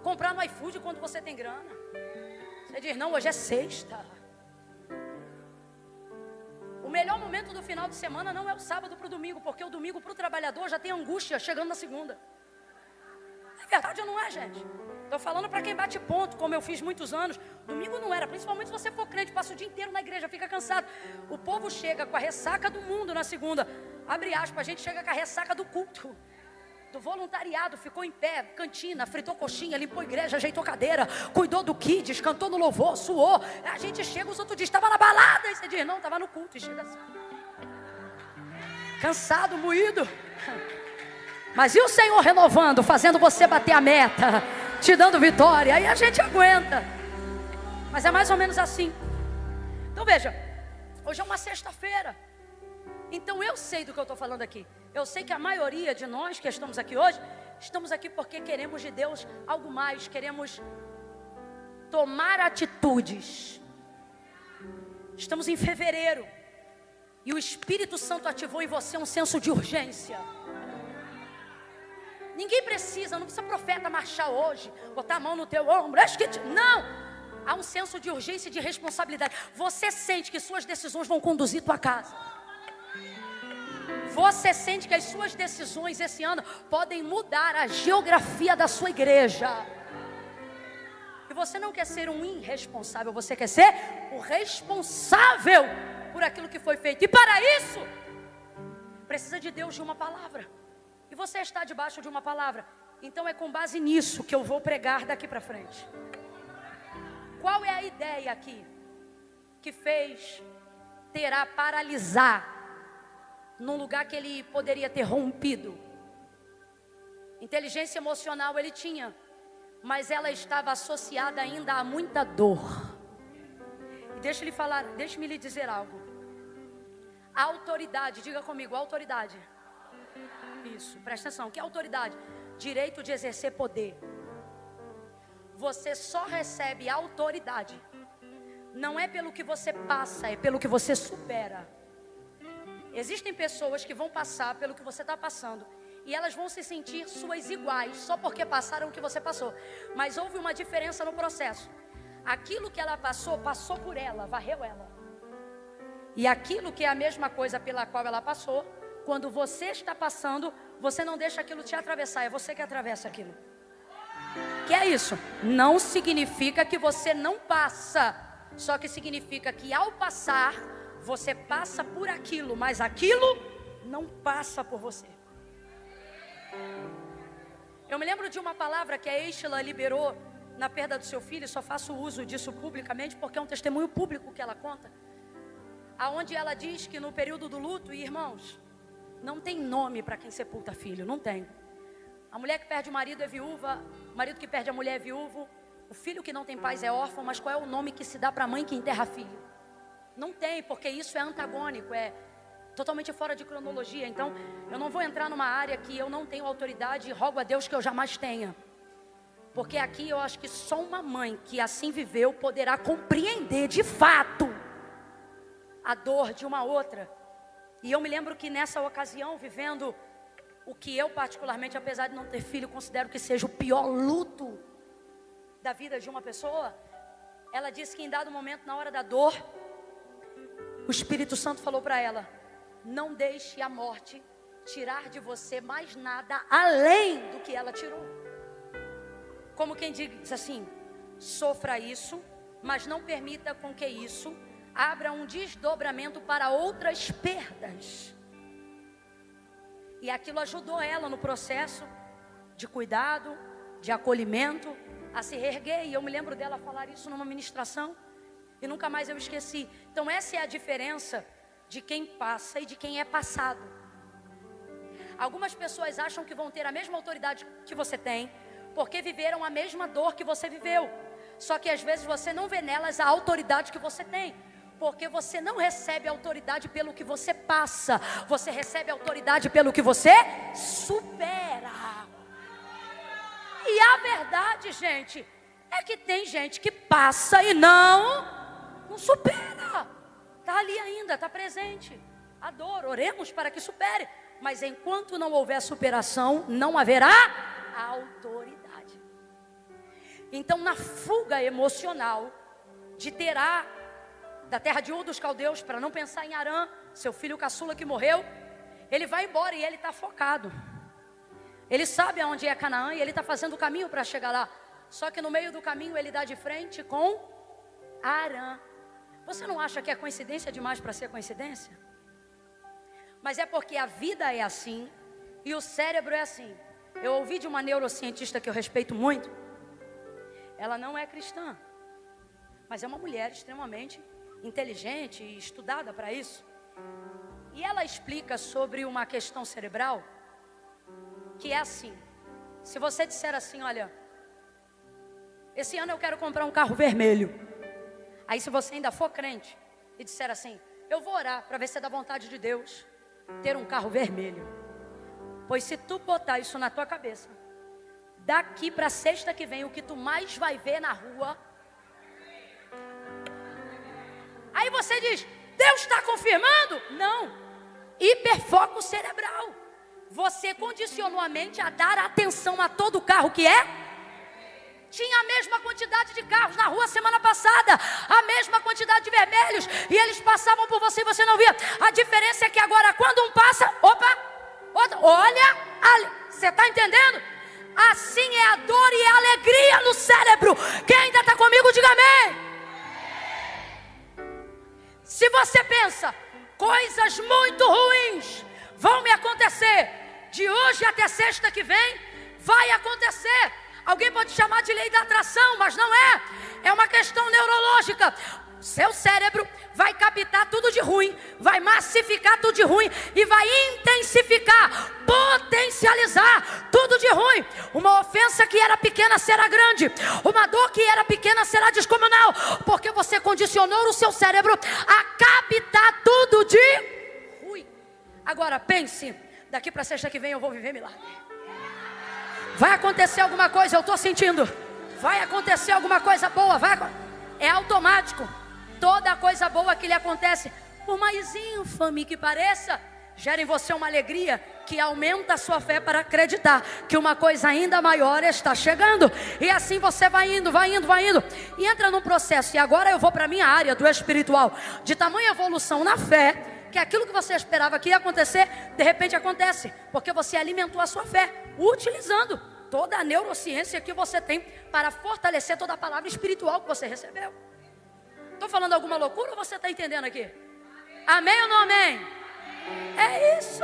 comprar no iFood quando você tem grana. Você diz, não, hoje é sexta. O melhor momento do final de semana não é o sábado para o domingo, porque o domingo para o trabalhador já tem angústia chegando na segunda. É verdade ou não é, gente? Estou falando para quem bate ponto, como eu fiz muitos anos. Domingo não era, principalmente se você for crente, passa o dia inteiro na igreja, fica cansado. O povo chega com a ressaca do mundo na segunda. Abre aspas, a gente chega com a ressaca do culto, do voluntariado, ficou em pé, cantina, fritou coxinha, limpou a igreja, ajeitou cadeira, cuidou do kids, cantou no louvor, suou. A gente chega, os outros dias, estava na balada, e você diz, não, estava no culto, e chega assim, cansado, moído. Mas e o Senhor renovando, fazendo você bater a meta? te dando vitória. Aí a gente aguenta. Mas é mais ou menos assim. Então veja, hoje é uma sexta-feira. Então eu sei do que eu estou falando aqui. Eu sei que a maioria de nós que estamos aqui hoje, estamos aqui porque queremos de Deus algo mais. Queremos tomar atitudes. Estamos em fevereiro. E o Espírito Santo ativou em você um senso de urgência. Ninguém precisa, não precisa profeta marchar hoje, botar a mão no teu ombro. Não! Há um senso de urgência e de responsabilidade. Você sente que suas decisões vão conduzir tua casa. Você sente que as suas decisões esse ano podem mudar a geografia da sua igreja. E você não quer ser um irresponsável, você quer ser o responsável por aquilo que foi feito. E para isso, precisa de Deus de uma palavra. E você está debaixo de uma palavra. Então é com base nisso que eu vou pregar daqui para frente. Qual é a ideia aqui que fez Terá paralisar num lugar que ele poderia ter rompido? Inteligência emocional ele tinha, mas ela estava associada ainda a muita dor. E deixe-me lhe dizer algo. A autoridade, diga comigo, autoridade. Isso, presta atenção, o que é autoridade? Direito de exercer poder. Você só recebe autoridade, não é pelo que você passa, é pelo que você supera. Existem pessoas que vão passar pelo que você está passando, e elas vão se sentir suas iguais, só porque passaram o que você passou. Mas houve uma diferença no processo. Aquilo que ela passou, passou por ela, varreu ela. E aquilo que é a mesma coisa pela qual ela passou, quando você está passando, você não deixa aquilo te atravessar, é você que atravessa aquilo. Que é isso? Não significa que você não passa, só que significa que ao passar, você passa por aquilo, mas aquilo não passa por você. Eu me lembro de uma palavra que a Eichela liberou na perda do seu filho. Só faço uso disso publicamente porque é um testemunho público que ela conta, aonde ela diz que no período do luto, e irmãos, não tem nome para quem sepulta filho, não tem. A mulher que perde o marido é viúva, o marido que perde a mulher é viúvo, o filho que não tem pais é órfão, mas qual é o nome que se dá para a mãe que enterra filho? Não tem, porque isso é antagônico, é totalmente fora de cronologia. Então, eu não vou entrar numa área que eu não tenho autoridade e rogo a Deus que eu jamais tenha. Porque aqui eu acho que só uma mãe que assim viveu poderá compreender de fato a dor de uma outra. E eu me lembro que nessa ocasião, vivendo o que eu particularmente, apesar de não ter filho, considero que seja o pior luto da vida de uma pessoa, ela disse que em dado momento, na hora da dor, o Espírito Santo falou para ela: não deixe a morte tirar de você mais nada além do que ela tirou. Como quem diz assim: sofra isso, mas não permita com que isso abra um desdobramento para outras perdas. E aquilo ajudou ela no processo de cuidado, de acolhimento, a se reerguer. E eu me lembro dela falar isso numa ministração, e nunca mais eu esqueci. Então essa é a diferença de quem passa e de quem é passado. Algumas pessoas acham que vão ter a mesma autoridade que você tem, porque viveram a mesma dor que você viveu. Só que às vezes você não vê nelas a autoridade que você tem, porque você não recebe autoridade pelo que você passa, você recebe autoridade pelo que você supera. E a verdade, gente, é que tem gente que passa e não supera. Está ali ainda, está presente a dor. Oremos para que supere. Mas enquanto não houver superação, não haverá autoridade. Então, na fuga emocional de Terá, da terra de Ur dos Caldeus, para não pensar em Arã, seu filho caçula que morreu, ele vai embora e ele está focado. Ele sabe aonde é Canaã e ele está fazendo o caminho para chegar lá. Só que no meio do caminho ele dá de frente com Arã. Você não acha que é coincidência demais para ser coincidência? Mas é porque a vida é assim e o cérebro é assim. Eu ouvi de uma neurocientista que eu respeito muito. Ela não é cristã, mas é uma mulher extremamente inteligente e estudada para isso. E ela explica sobre uma questão cerebral que é assim: se você disser assim, olha, esse ano eu quero comprar um carro vermelho. Aí se você ainda for crente e disser assim, eu vou orar para ver se é da vontade de Deus ter um carro vermelho. Pois se tu botar isso na tua cabeça, daqui para sexta que vem, o que tu mais vai ver na rua. Aí você diz, Deus está confirmando? Não. Hiperfoco cerebral. Você condicionou a mente a dar atenção a todo carro que é. Tinha a mesma quantidade de carros na rua semana passada, a mesma quantidade de vermelhos, e eles passavam por você e você não via. A diferença é que agora quando um passa, opa, outro, olha, você está entendendo? Assim é a dor e a alegria no cérebro. Quem ainda está comigo, diga amém. Se você pensa, coisas muito ruins vão me acontecer, de hoje até sexta que vem, vai acontecer. Alguém pode chamar de lei da atração, mas não é. É uma questão neurológica. Seu cérebro vai captar tudo de ruim, vai massificar tudo de ruim e vai intensificar, potencializar tudo de ruim. Uma ofensa que era pequena será grande, uma dor que era pequena será descomunal, porque você condicionou o seu cérebro a captar tudo de ruim. Agora pense, daqui para sexta que vem eu vou viver milagre. Vai acontecer alguma coisa, eu estou sentindo. Vai acontecer alguma coisa boa, é automático. Toda coisa boa que lhe acontece, por mais ínfame que pareça, gera em você uma alegria que aumenta a sua fé para acreditar que uma coisa ainda maior está chegando. E assim você vai indo, e entra num processo. E agora eu vou para a minha área do espiritual, de tamanha evolução na fé, que aquilo que você esperava que ia acontecer, de repente acontece, porque você alimentou a sua fé, utilizando toda a neurociência que você tem para fortalecer toda a palavra espiritual que você recebeu. Estou falando alguma loucura ou você está entendendo aqui? Amém ou não amém? É isso.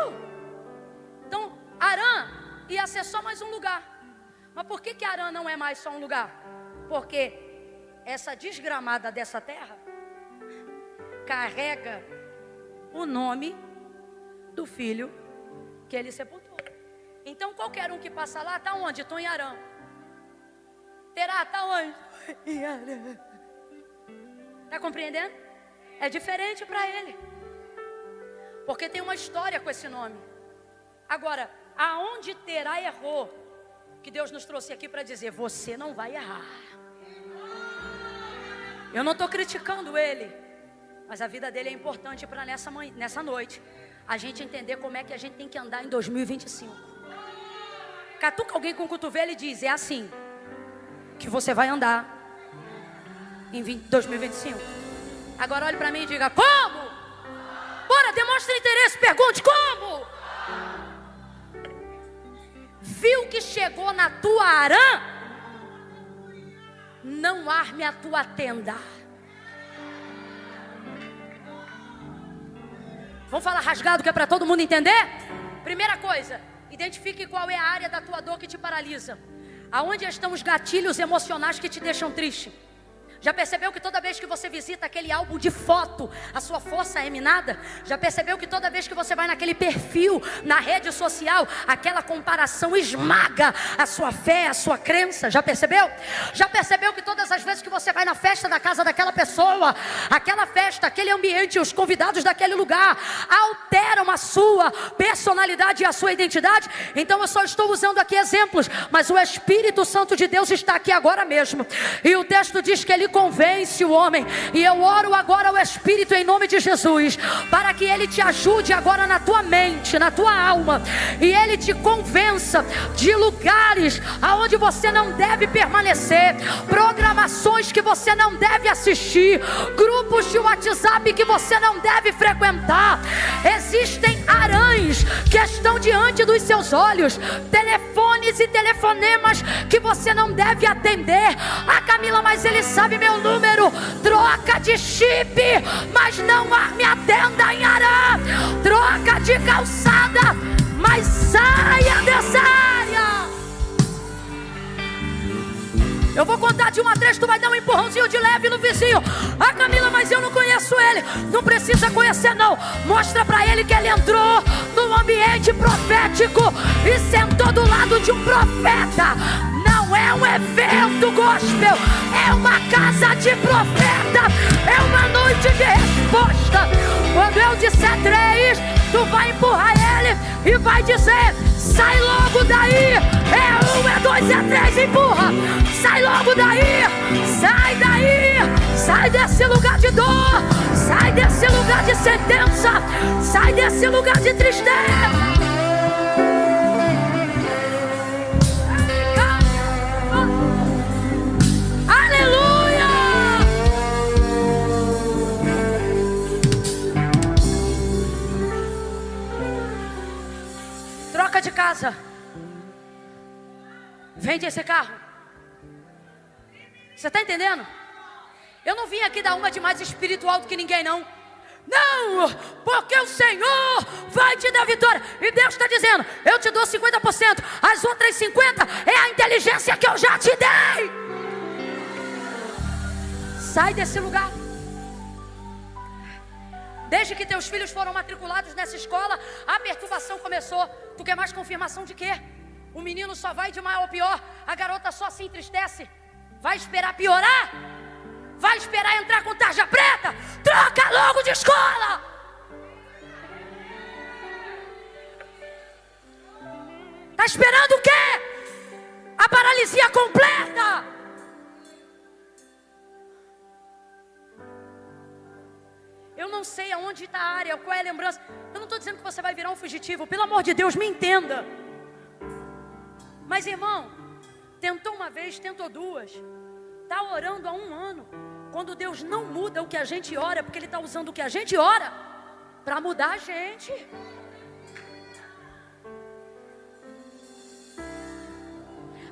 Então, Harã ia ser só mais um lugar. Mas por que Harã não é mais só um lugar? Porque essa desgramada dessa terra carrega o nome do filho que ele sepultou. Então qualquer um que passa lá, está onde? Estou em Harã. Terá, está onde? Em Harã. Está compreendendo? É diferente para ele, porque tem uma história com esse nome. Agora, aonde Terá errou, que Deus nos trouxe aqui para dizer, você não vai errar. Eu não estou criticando ele, mas a vida dele é importante para nessa noite a gente entender como é que a gente tem que andar em 2025. Catuca alguém com o cotovelo e diz, é assim que você vai andar em 2025. Agora olhe para mim e diga, como? Bora, demonstre interesse, pergunte, como? Viu que chegou na tua Harã? Não arme a tua tenda. Vamos falar rasgado que é para todo mundo entender? Primeira coisa, identifique qual é a área da tua dor que te paralisa. Aonde estão os gatilhos emocionais que te deixam triste? Já percebeu que toda vez que você visita aquele álbum de foto, a sua força é minada? Já percebeu que toda vez que você vai naquele perfil, na rede social, aquela comparação esmaga a sua fé, a sua crença? Já percebeu? Já percebeu que todas as vezes que você vai na festa da casa daquela pessoa, aquela festa, aquele ambiente, os convidados daquele lugar, alteram a sua personalidade e a sua identidade? Então eu só estou usando aqui exemplos, mas o Espírito Santo de Deus está aqui agora mesmo. E o texto diz que ele convence o homem, e eu oro agora ao Espírito em nome de Jesus, para que ele te ajude agora na tua mente, na tua alma, e ele te convença de lugares aonde você não deve permanecer, programações que você não deve assistir, grupos de WhatsApp que você não deve frequentar. Existem harãs que estão diante dos seus olhos, telefones e telefonemas que você não deve atender. Ah, Camila, mas ele sabe meu número. Troca de chip, mas não arme a tenda em Harã. Troca de calçada, mas saia dessa área. Eu vou contar de 1 a 3, tu vai dar um empurrãozinho de leve no vizinho. Ah, Camila, mas eu não conheço ele. Não precisa conhecer não. Mostra pra ele que ele entrou num ambiente profético e sentou do lado de um profeta. Não Não é um evento gospel, é uma casa de profeta, é uma noite de resposta. Quando eu disser 3, tu vai empurrar ele e vai dizer: sai logo daí. É 1, é 2, é 3, empurra. Sai logo daí, sai daí, sai desse lugar de dor, sai desse lugar de sentença, sai desse lugar de tristeza. Aleluia! Troca de casa. Vende esse carro. Você está entendendo? Eu não vim aqui dar uma de mais espiritual do que ninguém, não. Não, porque o Senhor vai te dar vitória. E Deus está dizendo: eu te dou 50%. As outras 50% é a inteligência que eu já te dei. Sai desse lugar. Desde que teus filhos foram matriculados nessa escola, a perturbação começou. Tu quer mais confirmação de quê? O menino só vai de mal ao pior. A garota só se entristece. Vai esperar piorar? Vai esperar entrar com tarja preta? Troca logo de escola! Tá esperando o quê? A paralisia completa! Eu não sei aonde está a área, qual é a lembrança. Eu não estou dizendo que você vai virar um fugitivo. Pelo amor de Deus, me entenda. Mas irmão, tentou uma vez, tentou duas. Está orando há 1 ano. Quando Deus não muda o que a gente ora, porque Ele está usando o que a gente ora para mudar a gente.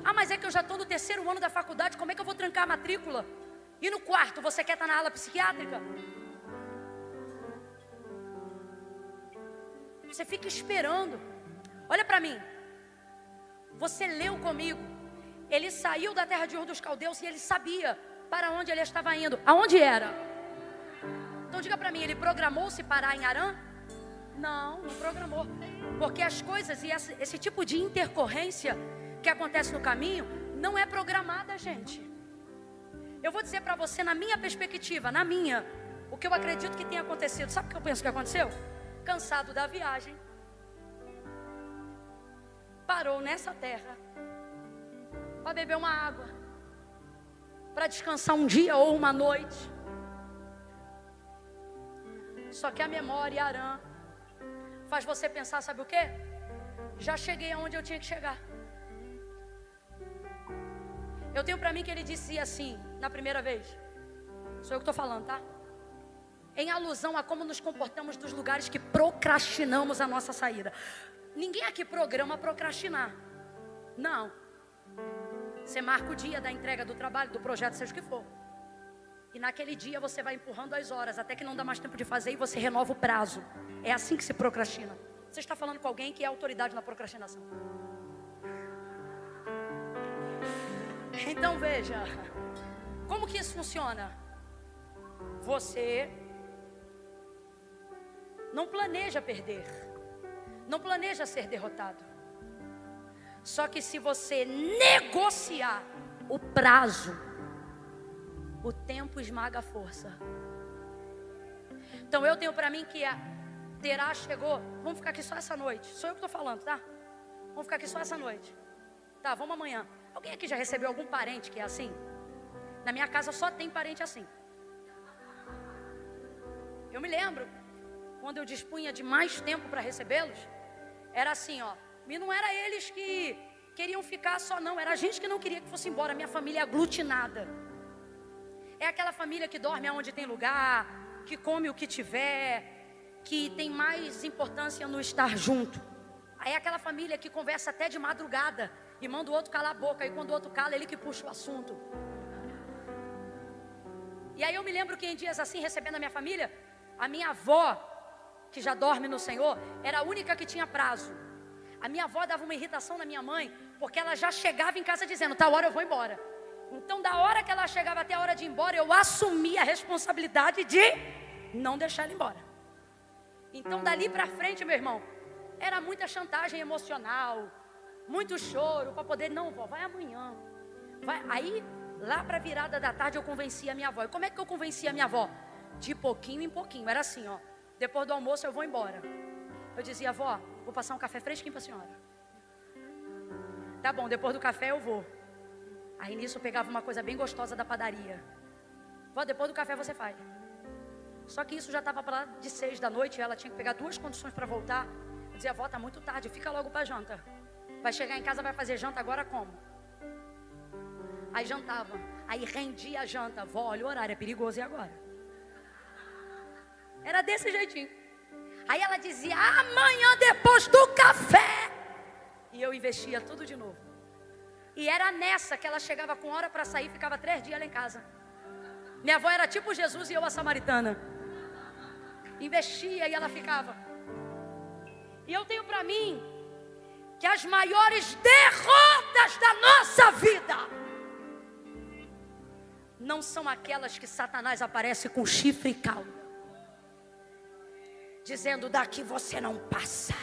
Ah, mas é que eu já estou no 3º ano da faculdade. Como é que eu vou trancar a matrícula? E no 4º, você quer estar na ala psiquiátrica? Você fica esperando. Olha para mim. Você leu comigo. Ele saiu da terra de Ur dos Caldeus e ele sabia para onde ele estava indo. Aonde era? Então diga para mim, ele programou-se parar em Harã? Não, não programou. Porque as coisas e esse tipo de intercorrência que acontece no caminho não é programada, gente. Eu vou dizer para você, na minha perspectiva, o que eu acredito que tenha acontecido. Sabe o que eu penso que aconteceu? Cansado da viagem, parou nessa terra para beber uma água, para descansar um dia ou uma noite. Só que a memória, Harã, faz você pensar, sabe o quê? Já cheguei aonde eu tinha que chegar. Eu tenho para mim que ele disse assim, na primeira vez. Sou eu que estou falando, tá? Em alusão a como nos comportamos dos lugares que procrastinamos a nossa saída. Ninguém aqui programa procrastinar. Não. Você marca o dia da entrega do trabalho, do projeto, seja o que for. E naquele dia você vai empurrando as horas, até que não dá mais tempo de fazer e você renova o prazo. É assim que se procrastina. Você está falando com alguém que é autoridade na procrastinação. Então veja, como que isso funciona? Você não planeja perder, não planeja ser derrotado. Só que se você negociar o prazo, o tempo esmaga a força. Então eu tenho para mim que a Terá chegou. Vamos ficar aqui só essa noite. Sou eu que estou falando, tá? Vamos ficar aqui só essa noite. Tá, vamos amanhã. Alguém aqui já recebeu algum parente que é assim? Na minha casa só tem parente assim. Eu me lembro, quando eu dispunha de mais tempo para recebê-los, era assim, ó. E não era eles que queriam ficar só, não. Era a gente que não queria que fosse embora. Minha família é aglutinada. É aquela família que dorme aonde tem lugar, que come o que tiver, que tem mais importância no estar junto. Aí é aquela família que conversa até de madrugada e manda o outro calar a boca. E quando o outro cala, ele que puxa o assunto. E aí eu me lembro que em dias assim, recebendo a minha família, a minha avó, que já dorme no Senhor, era a única que tinha prazo. A minha avó dava uma irritação na minha mãe, porque ela já chegava em casa dizendo, tal hora eu vou embora. Então da hora que ela chegava até a hora de ir embora, eu assumia a responsabilidade de não deixar ela embora. Então dali pra frente, meu irmão, era muita chantagem emocional, muito choro para poder, não, vó, vai amanhã. Aí, lá para a virada da tarde, eu convenci a minha avó. E como é que eu convenci a minha avó? De pouquinho em pouquinho. Era assim, ó. Depois do almoço eu vou embora. Eu dizia, avó, vou passar um café fresquinho para a senhora. Tá bom, depois do café eu vou. Aí nisso eu pegava uma coisa bem gostosa da padaria. Vó, depois do café você faz. Só que isso já estava para lá de 6 da noite. Ela tinha que pegar 2 condições para voltar. Eu dizia, vó, tá muito tarde, fica logo para janta. Vai chegar em casa, vai fazer janta, agora como? Aí jantava. Aí rendia a janta. Vó, olha o horário, é perigoso, e agora? Era desse jeitinho. Aí ela dizia, amanhã depois do café. E eu investia tudo de novo. E era nessa que ela chegava com hora para sair, ficava 3 dias lá em casa. Minha avó era tipo Jesus e eu a samaritana. Investia e ela ficava. E eu tenho para mim que as maiores derrotas da nossa vida não são aquelas que Satanás aparece com chifre e cauda, dizendo, daqui você não passa.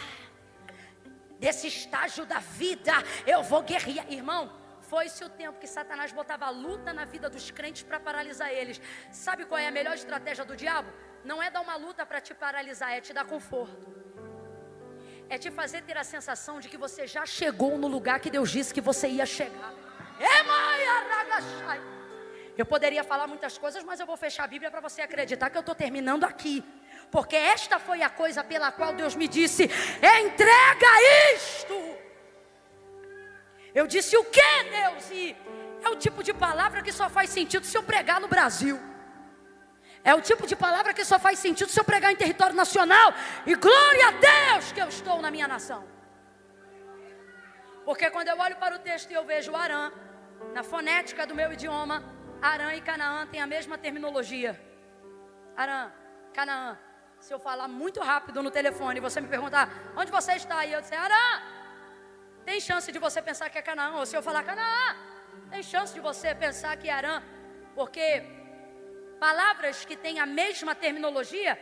Desse estágio da vida eu vou guerrear. Irmão, foi-se o tempo que Satanás botava luta na vida dos crentes para paralisar eles. Sabe qual é a melhor estratégia do diabo? Não é dar uma luta para te paralisar, é te dar conforto. É te fazer ter a sensação de que você já chegou no lugar que Deus disse que você ia chegar. Eu poderia falar muitas coisas, mas eu vou fechar a Bíblia para você acreditar que eu estou terminando aqui. Porque esta foi a coisa pela qual Deus me disse, entrega isto. Eu disse, o que, Deus? E é o tipo de palavra que só faz sentido se eu pregar no Brasil. É o tipo de palavra que só faz sentido se eu pregar em território nacional. E glória a Deus que eu estou na minha nação. Porque quando eu olho para o texto e eu vejo Arã, na fonética do meu idioma, Arã e Canaã têm a mesma terminologia. Arã, Canaã. Se eu falar muito rápido no telefone e você me perguntar, onde você está? E eu disser, Arã, tem chance de você pensar que é Canaã. Ou se eu falar Canaã, tem chance de você pensar que é Arã. Porque palavras que têm a mesma terminologia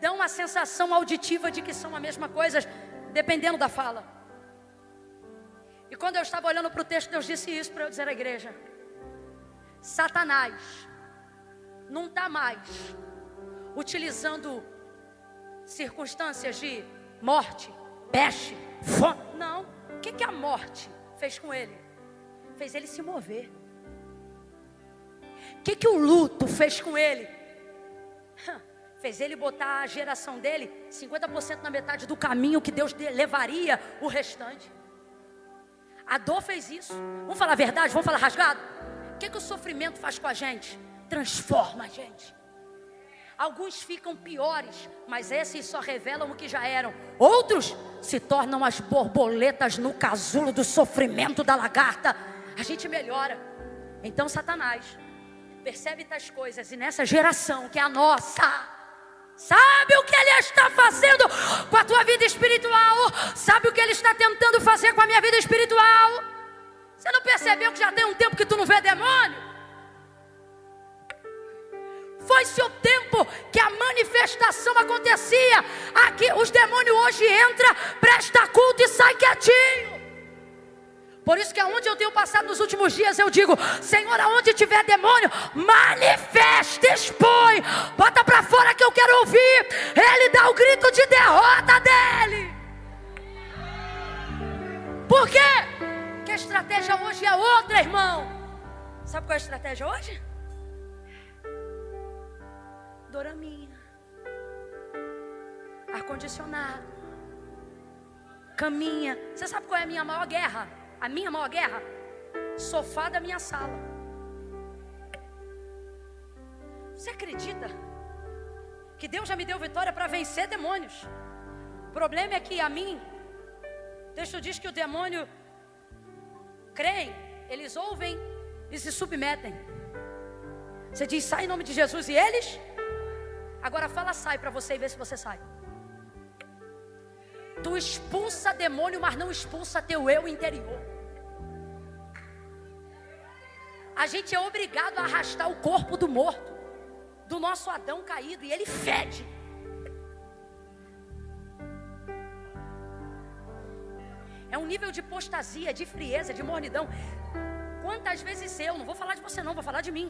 dão a sensação auditiva de que são a mesma coisa, dependendo da fala. E quando eu estava olhando para o texto, Deus disse isso para eu dizer à igreja. Satanás não está mais utilizando circunstâncias de morte, peste, fome. Não. O que a morte fez com ele? Fez ele se mover. O que o luto fez com ele? Fez ele botar a geração dele 50% na metade do caminho que Deus levaria o restante. A dor fez isso. Vamos falar a verdade? Vamos falar rasgado? O que o sofrimento faz com a gente? Transforma a gente. Alguns ficam piores, mas esses só revelam o que já eram. Outros se tornam as borboletas no casulo do sofrimento da lagarta. A gente melhora. Então Satanás percebe tais coisas, e nessa geração que é a nossa, sabe o que ele está fazendo com a tua vida espiritual? Sabe o que ele está tentando fazer com a minha vida espiritual? Você não percebeu que já tem um tempo que tu não vê demônio? Foi-se o tempo que a manifestação acontecia. Aqui os demônios hoje entram, presta culto e sai quietinho. Por isso que aonde eu tenho passado nos últimos dias, eu digo, Senhor, aonde tiver demônio, manifesta, expõe, bota pra fora que eu quero ouvir. Ele dá o grito de derrota dele. Por quê? Porque a estratégia hoje é outra, irmão. Sabe qual é a estratégia hoje? Doraminha, ar-condicionado, caminha. Você sabe qual é a minha maior guerra? A minha maior guerra? Sofá da minha sala. Você acredita que Deus já me deu vitória para vencer demônios? O problema é que a mim, o texto diz que o demônio creem, eles ouvem e se submetem. Você diz, sai em nome de Jesus, e eles? Agora fala sai para você e vê se você sai. Tu expulsa demônio, mas não expulsa teu eu interior. A gente é obrigado a arrastar o corpo do morto, do nosso Adão caído, e ele fede. É um nível de apostasia, de frieza, de mornidão. quantas vezes não vou falar de você não, vou falar de mim.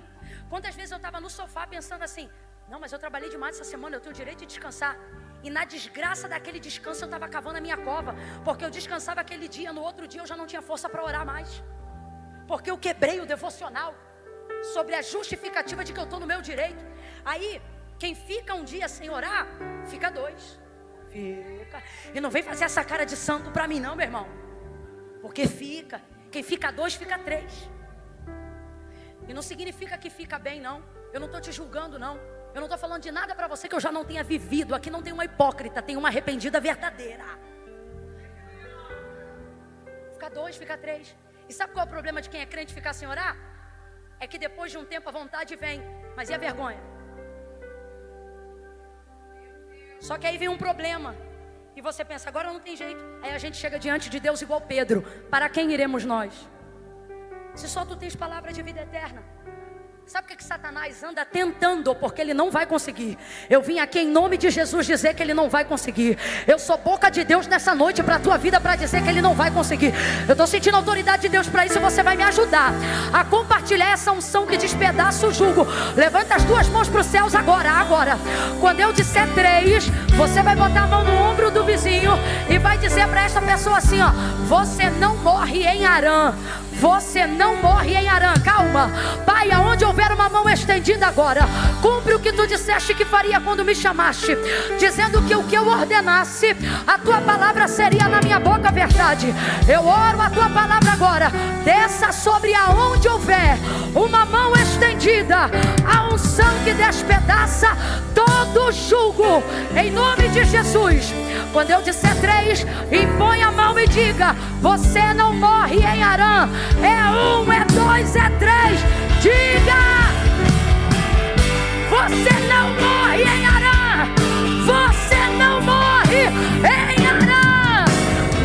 Quantas vezes eu estava no sofá pensando assim, não, mas eu trabalhei demais essa semana, eu tenho o direito de descansar. E na desgraça daquele descanso eu estava cavando a minha cova, porque eu descansava aquele dia, no outro dia eu já não tinha força para orar mais. Porque eu quebrei o devocional sobre a justificativa de que eu estou no meu direito. Aí, quem fica um dia sem orar, fica 2. Fica. E não vem fazer essa cara de santo para mim não, meu irmão. Porque fica. Quem fica 2, fica 3. E não significa que fica bem, não. Eu não estou te julgando, não. Eu não estou falando de nada para você que eu já não tenha vivido. Aqui não tem uma hipócrita, tem uma arrependida verdadeira. Fica 2, fica 3. E sabe qual é o problema de quem é crente ficar sem orar? É que depois de um tempo a vontade vem. Mas e a vergonha? Só que aí vem um problema. E você pensa, agora não tem jeito. Aí a gente chega diante de Deus igual Pedro. Para quem iremos nós? Se só tu tens palavra de vida eterna. Sabe o que Satanás anda tentando? Porque ele não vai conseguir. Eu vim aqui em nome de Jesus dizer que ele não vai conseguir. Eu sou boca de Deus nessa noite para a tua vida, para dizer que ele não vai conseguir. Eu estou sentindo a autoridade de Deus para isso. E você vai me ajudar a compartilhar essa unção que despedaça o jugo. Levanta as tuas mãos para os céus agora. Quando eu disser 3, você vai botar a mão no ombro do vizinho e vai dizer para esta pessoa assim, ó: você não morre em Harã. Você não morre em Harã. Calma. Pai, aonde houver uma mão estendida agora, cumpre o que tu disseste que faria quando me chamaste, dizendo que o que eu ordenasse, a tua palavra seria na minha boca verdade. Eu oro a tua palavra agora. Desça sobre aonde houver uma mão estendida, a unção que despedaça todo jugo, em nome de Jesus. Quando eu disser 3, impõe a mão e diga: você não morre em Harã. É 1, é 2, é 3. Diga: você não morre em Harã. Você não morre em Harã.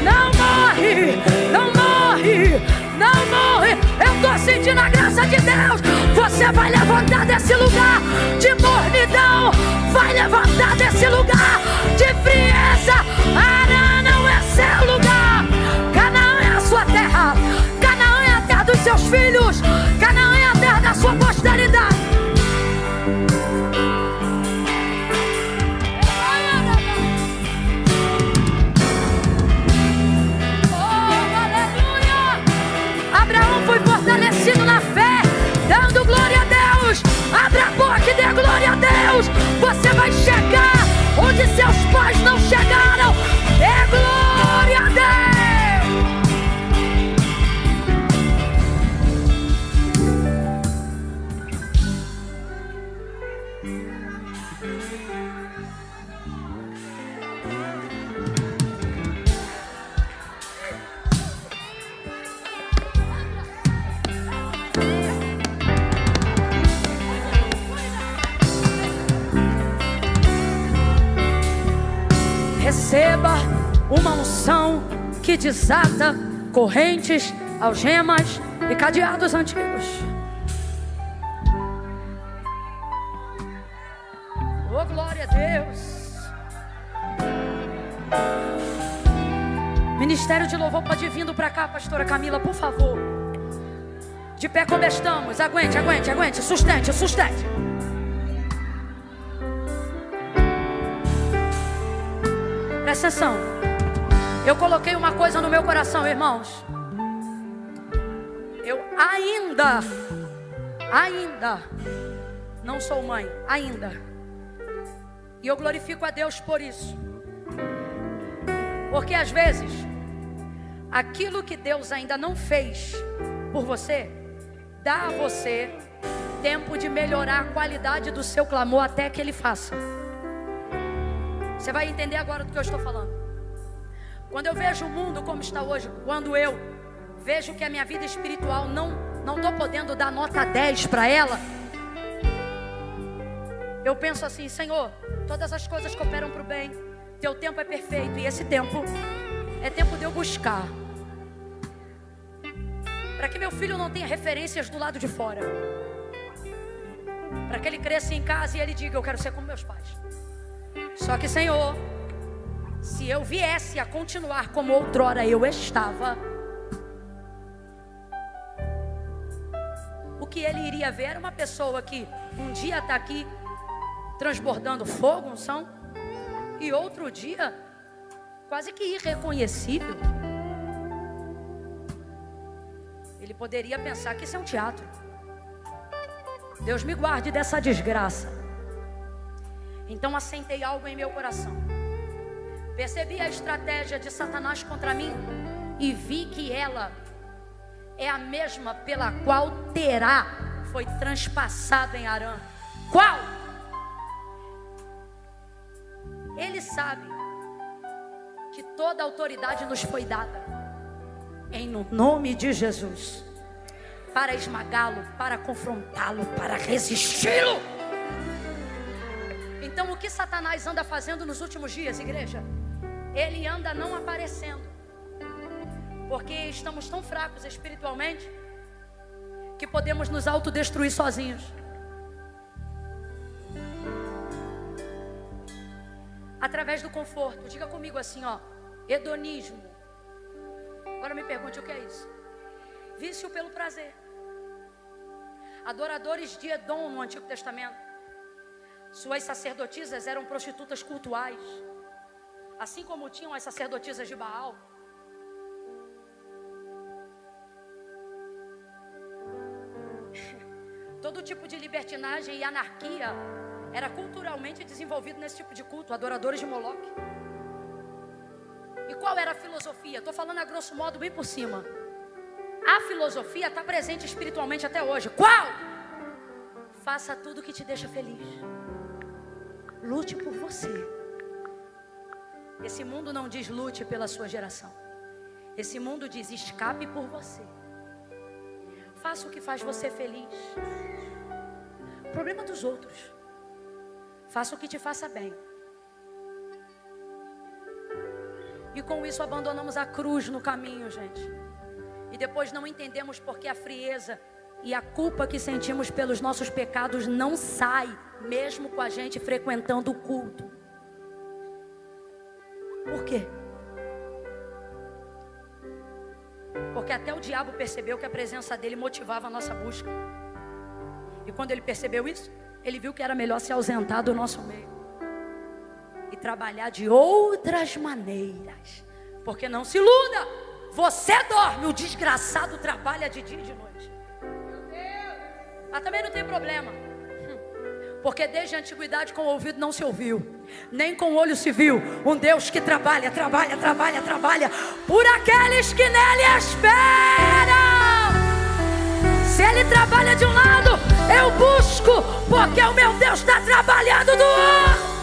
Não morre, não morre, não morre. Eu estou sentindo a graça de Deus. Você vai levantar desse lugar de mornidão. Vai levantar desse lugar de frieza. Harã não é seu lugar. Canaã é a sua terra. Canaã é a terra dos seus filhos. Canaã é a terra da sua posteridade. Oh, aleluia! Abraão foi fortalecido na fé, dando glória a Deus. Abra a boca e dê glória a Deus. Você vai chegar onde seus pais não chegaram. Dê glória a Deus. Receba uma unção que desata correntes, algemas e cadeados antigos. Oh, glória a Deus. Ministério de louvor pode ir vindo para cá, pastora Camila, por favor. De pé como estamos. Aguente, aguente, aguente. Sustente, sustente. Presta atenção. Eu coloquei uma coisa no meu coração, irmãos. Eu ainda não sou mãe, ainda. E eu glorifico a Deus por isso. Porque às vezes, aquilo que Deus ainda não fez por você, dá a você tempo de melhorar a qualidade do seu clamor até que Ele faça. Você vai entender agora do que eu estou falando. Quando eu vejo o mundo como está hoje, quando eu vejo que a minha vida espiritual não estou podendo dar nota 10 para ela, eu penso assim: Senhor, todas as coisas cooperam para o bem. Teu tempo é perfeito. E esse tempo é tempo de eu buscar, para que meu filho não tenha referências do lado de fora, para que ele cresça em casa e ele diga: eu quero ser como meus pais. Só que, Senhor, se eu viesse a continuar como outrora eu estava, ele iria ver era uma pessoa que um dia está aqui transbordando fogo, unção, e outro dia quase que irreconhecível. Ele poderia pensar que isso é um teatro. Deus me guarde dessa desgraça. Então assentei algo em meu coração. Percebi a estratégia de Satanás contra mim e vi que ela é a mesma pela qual Terá foi transpassado em Arã. Qual? Ele sabe que toda autoridade nos foi dada em nome de Jesus, para esmagá-lo, para confrontá-lo, para resisti-lo. Então o que Satanás anda fazendo nos últimos dias, igreja? Ele anda não aparecendo, porque estamos tão fracos espiritualmente que podemos nos autodestruir sozinhos. Através do conforto. Diga comigo assim, ó: hedonismo. Agora me pergunte, o que é isso? Vício pelo prazer. Adoradores de Edom no Antigo Testamento. Suas sacerdotisas eram prostitutas cultuais, assim como tinham as sacerdotisas de Baal. Todo tipo de libertinagem e anarquia era culturalmente desenvolvido nesse tipo de culto, adoradores de Moloque. E qual era a filosofia? Estou falando a grosso modo, bem por cima. A filosofia está presente espiritualmente até hoje. Qual? Faça tudo que te deixa feliz. Lute por você. Esse mundo não diz lute pela sua geração. Esse mundo diz escape por você. Faça o que faz você feliz. Problema dos outros. Faça o que te faça bem. E com isso abandonamos a cruz no caminho, gente. E depois não entendemos porque a frieza e a culpa que sentimos pelos nossos pecados não sai, mesmo com a gente frequentando o culto. Por quê? Porque até o diabo percebeu que a presença dele motivava a nossa busca. E quando ele percebeu isso, ele viu que era melhor se ausentar do nosso meio e trabalhar de outras maneiras. Porque não se iluda, você dorme, o desgraçado trabalha de dia e de noite. Mas também não tem problema, porque desde a antiguidade com o ouvido não se ouviu, nem com o olho se viu um Deus que trabalha por aqueles que nele esperam. Se ele trabalha de um lado, eu busco, porque o meu Deus está trabalhando do outro.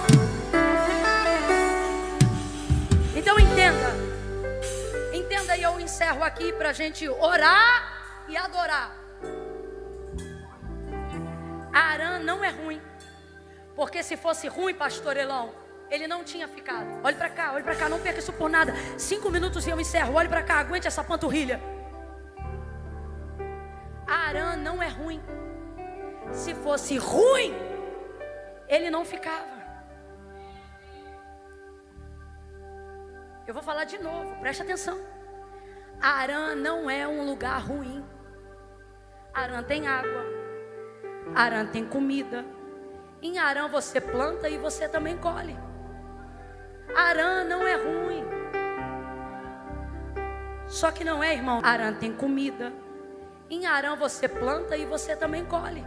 Então entenda, e eu encerro aqui para a gente orar e adorar. Arã não é ruim, porque se fosse ruim, pastor Elão, ele não tinha ficado. Olhe para cá, não perca isso por nada. 5 minutos e eu encerro. Olhe para cá, aguente essa panturrilha. Arã não é ruim. Se fosse ruim, ele não ficava. Eu vou falar de novo, preste atenção. Arã não é um lugar ruim. Arã tem água, Arã tem comida. Em Arã você planta e você também colhe. Arã não é ruim. Só que não é, irmão. Arã tem comida. Em Arã você planta e você também colhe.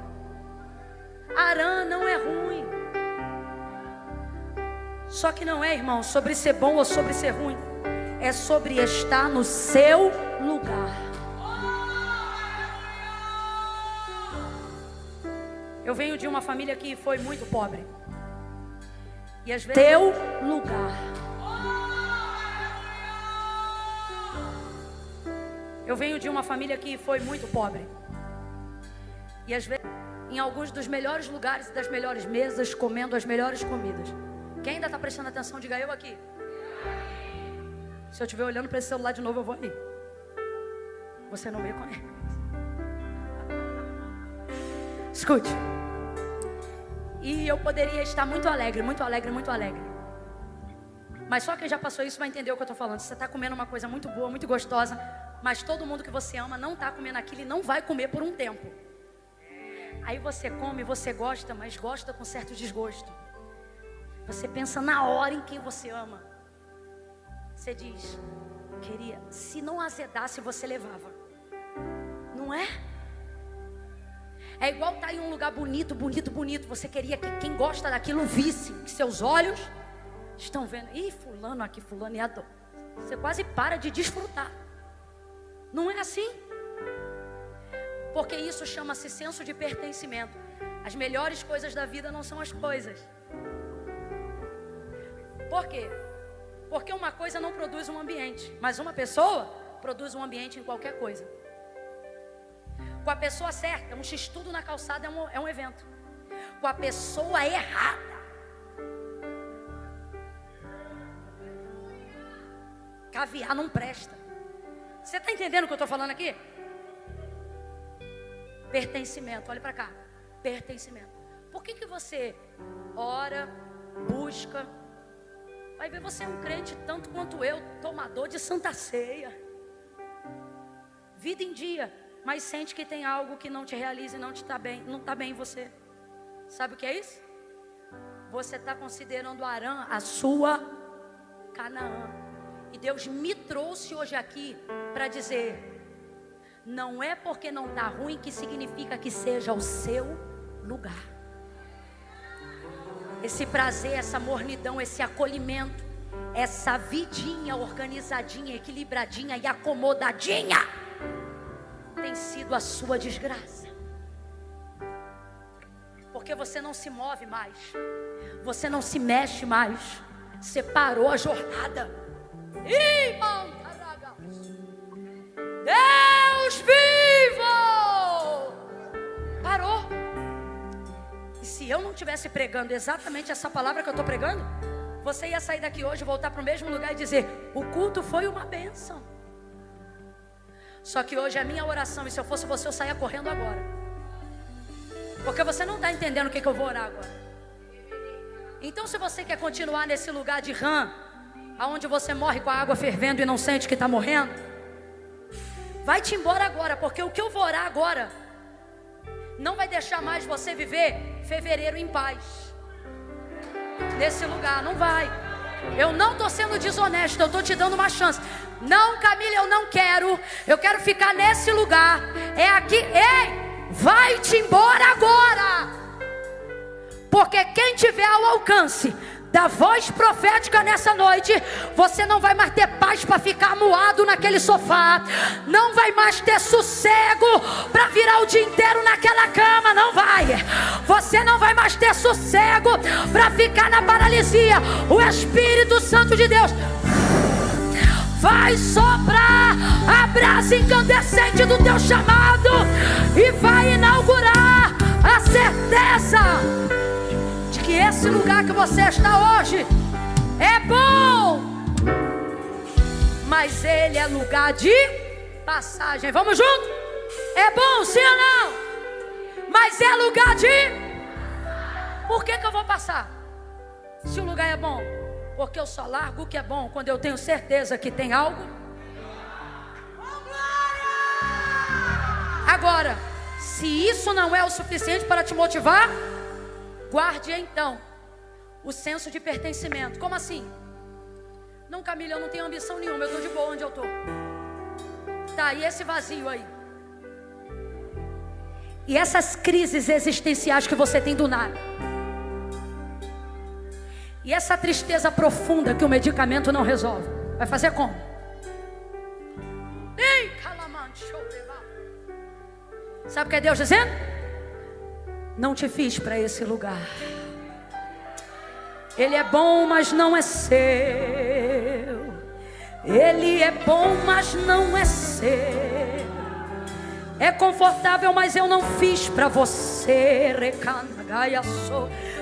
Arã não é ruim. Só que não é, irmão, sobre ser bom ou sobre ser ruim. É sobre estar no seu lugar. Eu venho de uma família que foi muito pobre. E às vezes teu lugar. Eu venho de uma família que foi muito pobre. E às vezes em alguns dos melhores lugares e das melhores mesas, comendo as melhores comidas. Quem ainda está prestando atenção, diga eu aqui. Se eu estiver olhando para esse celular de novo, eu vou ali. Você não me conhece. Escute. E eu poderia estar muito alegre. Mas só quem já passou isso vai entender o que eu estou falando. Você está comendo uma coisa muito boa, muito gostosa, mas todo mundo que você ama não está comendo aquilo e não vai comer por um tempo. Aí você come, você gosta, mas gosta com certo desgosto. Você pensa na hora em quem você ama. Você diz, queria, se não azedasse você levava. Não é? É igual estar em um lugar bonito, bonito, bonito. Você queria que quem gosta daquilo visse, que seus olhos estão vendo. Ih, fulano aqui, fulano e adoro. Você quase para de desfrutar. Não é assim? Porque isso chama-se senso de pertencimento. As melhores coisas da vida não são as coisas. Por quê? Porque uma coisa não produz um ambiente, mas uma pessoa produz um ambiente em qualquer coisa. Com a pessoa certa, um x-tudo na calçada é um evento. Com a pessoa errada, caviar não presta. Você está entendendo o que eu estou falando aqui? Pertencimento, olha para cá. Pertencimento. Por que você ora, busca? Vai ver, você é um crente tanto quanto eu, tomador de santa ceia, vida em dia, mas sente que tem algo que não te realiza e não está bem em você. Sabe o que é isso? Você está considerando Arã a sua Canaã. E Deus me trouxe hoje aqui para dizer, não é porque não está ruim que significa que seja o seu lugar. Esse prazer, essa mornidão, esse acolhimento, essa vidinha organizadinha, equilibradinha e acomodadinha tem sido a sua desgraça. Porque você não se move mais, você não se mexe mais, você parou a jornada. Deus vivo! Parou. E se eu não estivesse pregando exatamente essa palavra que eu estou pregando, você ia sair daqui hoje, voltar para o mesmo lugar e dizer, o culto foi uma bênção. Só que hoje é a minha oração, e se eu fosse você, eu saía correndo agora. Porque você não está entendendo o que eu vou orar agora. Então, se você quer continuar nesse lugar de rã, aonde você morre com a água fervendo e não sente que está morrendo, vai-te embora agora, porque o que eu vou orar agora não vai deixar mais você viver fevereiro em paz. Nesse lugar, não vai. Eu não estou sendo desonesto, eu estou te dando uma chance. Não, Camila, eu não quero. Eu quero ficar nesse lugar. É aqui. Ei, vai-te embora agora. Porque quem tiver ao alcance da voz profética nessa noite, você não vai mais ter paz para ficar amuado naquele sofá, não vai mais ter sossego para virar o dia inteiro naquela cama, não vai. Você não vai mais ter sossego para ficar na paralisia. O Espírito Santo de Deus vai soprar a brasa incandescente do teu chamado e vai inaugurar a certeza que esse lugar que você está hoje é bom, mas ele é lugar de passagem. Vamos junto? É bom, sim ou não? Mas é lugar de... Por que eu vou passar? Se o lugar é bom, porque eu só largo o que é bom quando eu tenho certeza que tem algo. Agora, se isso não é o suficiente para te motivar, guarde então o senso de pertencimento. Como assim? Não, Camila, eu não tenho ambição nenhuma, eu estou de boa onde eu estou. Tá, e esse vazio aí? E essas crises existenciais que você tem do nada? E essa tristeza profunda que o medicamento não resolve? Vai fazer como? Sabe o que é Deus dizendo? Não te fiz para esse lugar. Ele é bom, mas não é seu. Ele é bom, mas não é seu. É confortável, mas eu não fiz para você.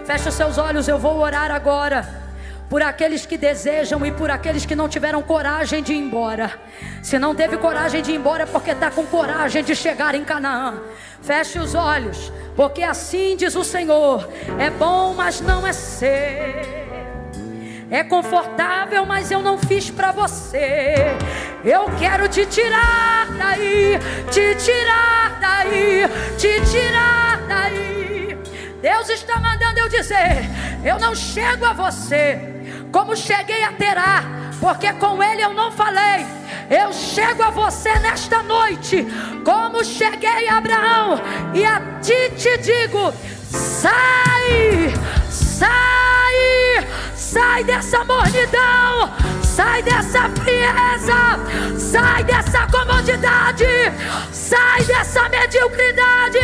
Fecha os seus olhos, eu vou orar agora por aqueles que desejam e por aqueles que não tiveram coragem de ir embora. Se não teve coragem de ir embora é porque está com coragem de chegar em Canaã. Feche os olhos, porque assim diz o Senhor: é bom, mas não é seu. É confortável, mas eu não fiz para você. Eu quero te tirar daí, te tirar daí, te tirar daí. daí. Deus está mandando eu dizer: eu não chego a você como cheguei a Terá, porque com ele eu não falei. Eu chego a você nesta noite como cheguei a Abraão, e a ti te digo: sai, sai, sai dessa mornidão, sai dessa frieza, sai dessa comodidade, sai dessa mediocridade,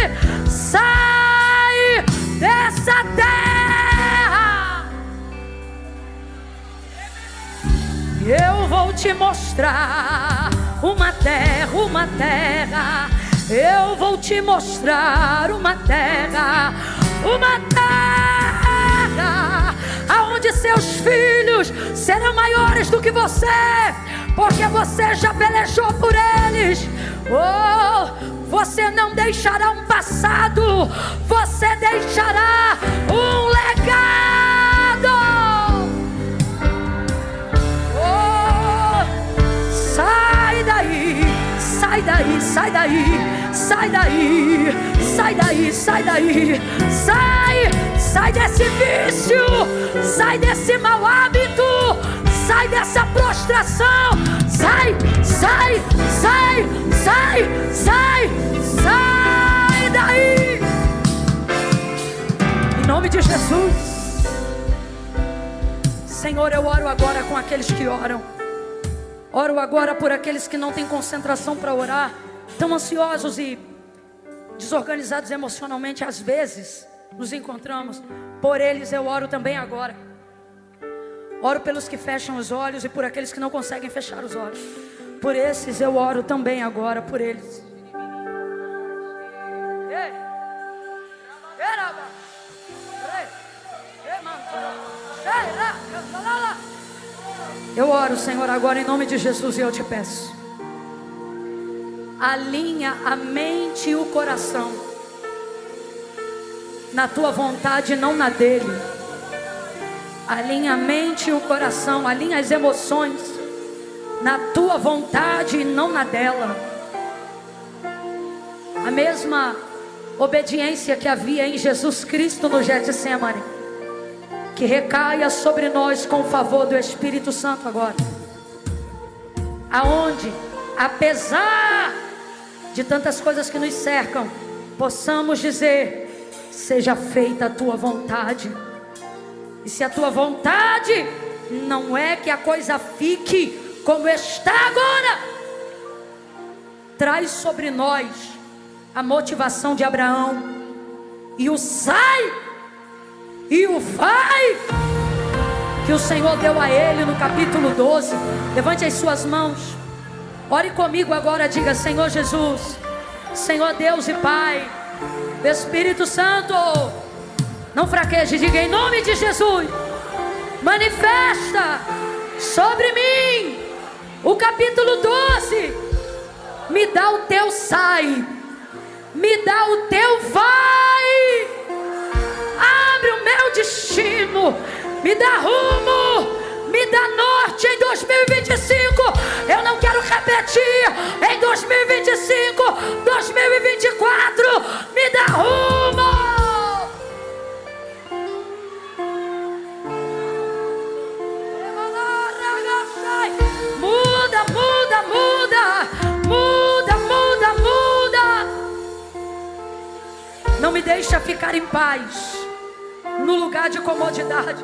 sai dessa terra. Eu vou te mostrar uma terra, uma terra. Eu vou te mostrar uma terra, uma terra, aonde seus filhos serão maiores do que você, porque você já pelejou por eles. Oh, você não deixará um passado, você deixará um legado. Oh, sai daí, sai daí, sai daí, sai daí, sai daí, sai daí, sai, sai desse vício, sai desse mau hábito, sai dessa prostração, sai, sai, sai, sai, sai, sai daí, em nome de Jesus. Senhor, eu oro agora com aqueles que oram. Oro agora por aqueles que não têm concentração para orar, tão ansiosos e desorganizados emocionalmente. Às vezes nos encontramos. Por eles eu oro também agora. Oro pelos que fecham os olhos e por aqueles que não conseguem fechar os olhos. Por esses eu oro também agora, por eles. Eu oro, Senhor, agora em nome de Jesus, e eu te peço: alinha a mente e o coração na tua vontade, não na dele. Alinha a mente e o coração, alinha as emoções na tua vontade e não na dela. A mesma obediência que havia em Jesus Cristo no Getsemane, que recaia sobre nós com o favor do Espírito Santo agora. Aonde, apesar de tantas coisas que nos cercam, possamos dizer: seja feita a tua vontade. E se a tua vontade não é que a coisa fique como está agora, traz sobre nós a motivação de Abraão, e o sai e o vai que o Senhor deu a ele no capítulo 12. Levante as suas mãos, ore comigo agora, diga: Senhor Jesus, Senhor Deus e Pai, Espírito Santo, não fraqueje, diga: em nome de Jesus, manifesta sobre mim o capítulo 12, me dá o teu sai, me dá o teu vai, abre o meu destino, me dá rumo, me dá norte em 2025. Eu não quero repetir em 2025, 2024, me dá rumo. Muda, muda, muda, muda, muda, muda. Não me deixa ficar em paz no lugar de comodidade.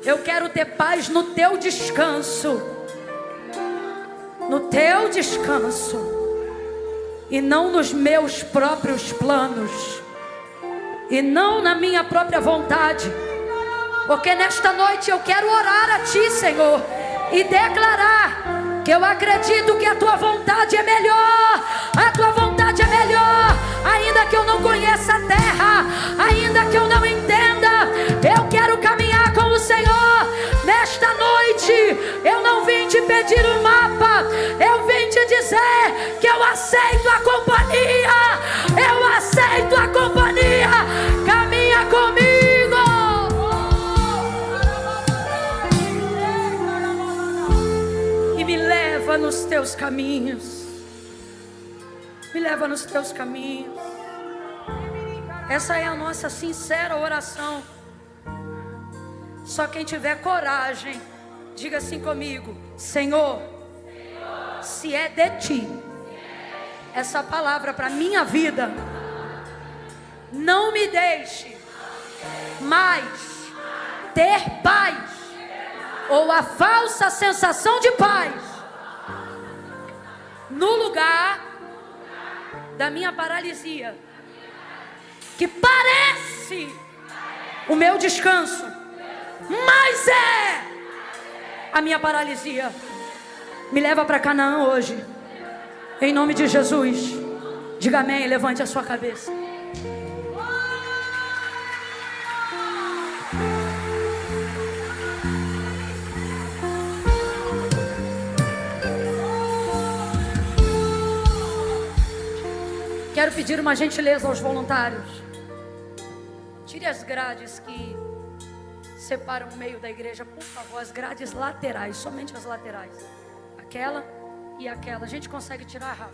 Eu quero ter paz no teu descanso, no teu descanso, e não nos meus próprios planos, e não na minha própria vontade. Porque nesta noite eu quero orar a ti, Senhor, e declarar que eu acredito que a tua vontade é melhor. A tua vontade é melhor. Ainda que eu não conheça a terra, ainda que eu não entenda, eu quero caminhar com o Senhor. Nesta noite eu não vim te pedir um mapa, eu vim te dizer que eu aceito a companhia. Eu aceito a companhia. Caminha comigo. Me leva nos teus caminhos, me leva nos teus caminhos. Essa é a nossa sincera oração. Só quem tiver coragem, diga assim comigo: Senhor, se é de ti essa palavra para minha vida, não me deixe mais ter paz, ou a falsa sensação de paz, no lugar da minha paralisia, que parece o meu descanso, mas é a minha paralisia. Me leva para Canaã hoje, em nome de Jesus. Diga amém, levante a sua cabeça. Quero pedir uma gentileza aos voluntários. Tire as grades que separam o meio da igreja, por favor. As grades laterais, somente as laterais. Aquela e aquela. A gente consegue tirar, Rafa?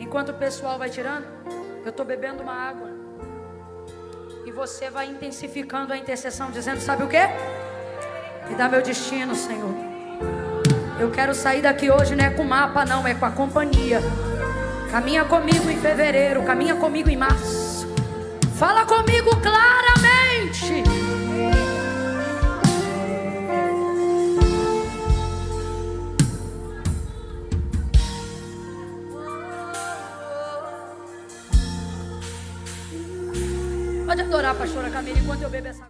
Enquanto o pessoal vai tirando, eu estou bebendo uma água. E você vai intensificando a intercessão, dizendo: sabe o quê? Me dá meu destino, Senhor. Eu quero sair daqui hoje, não é com mapa não, é com a companhia. Caminha comigo em fevereiro, caminha comigo em março. Fala comigo claramente. Pode adorar, pastora Camila, enquanto eu bebo essa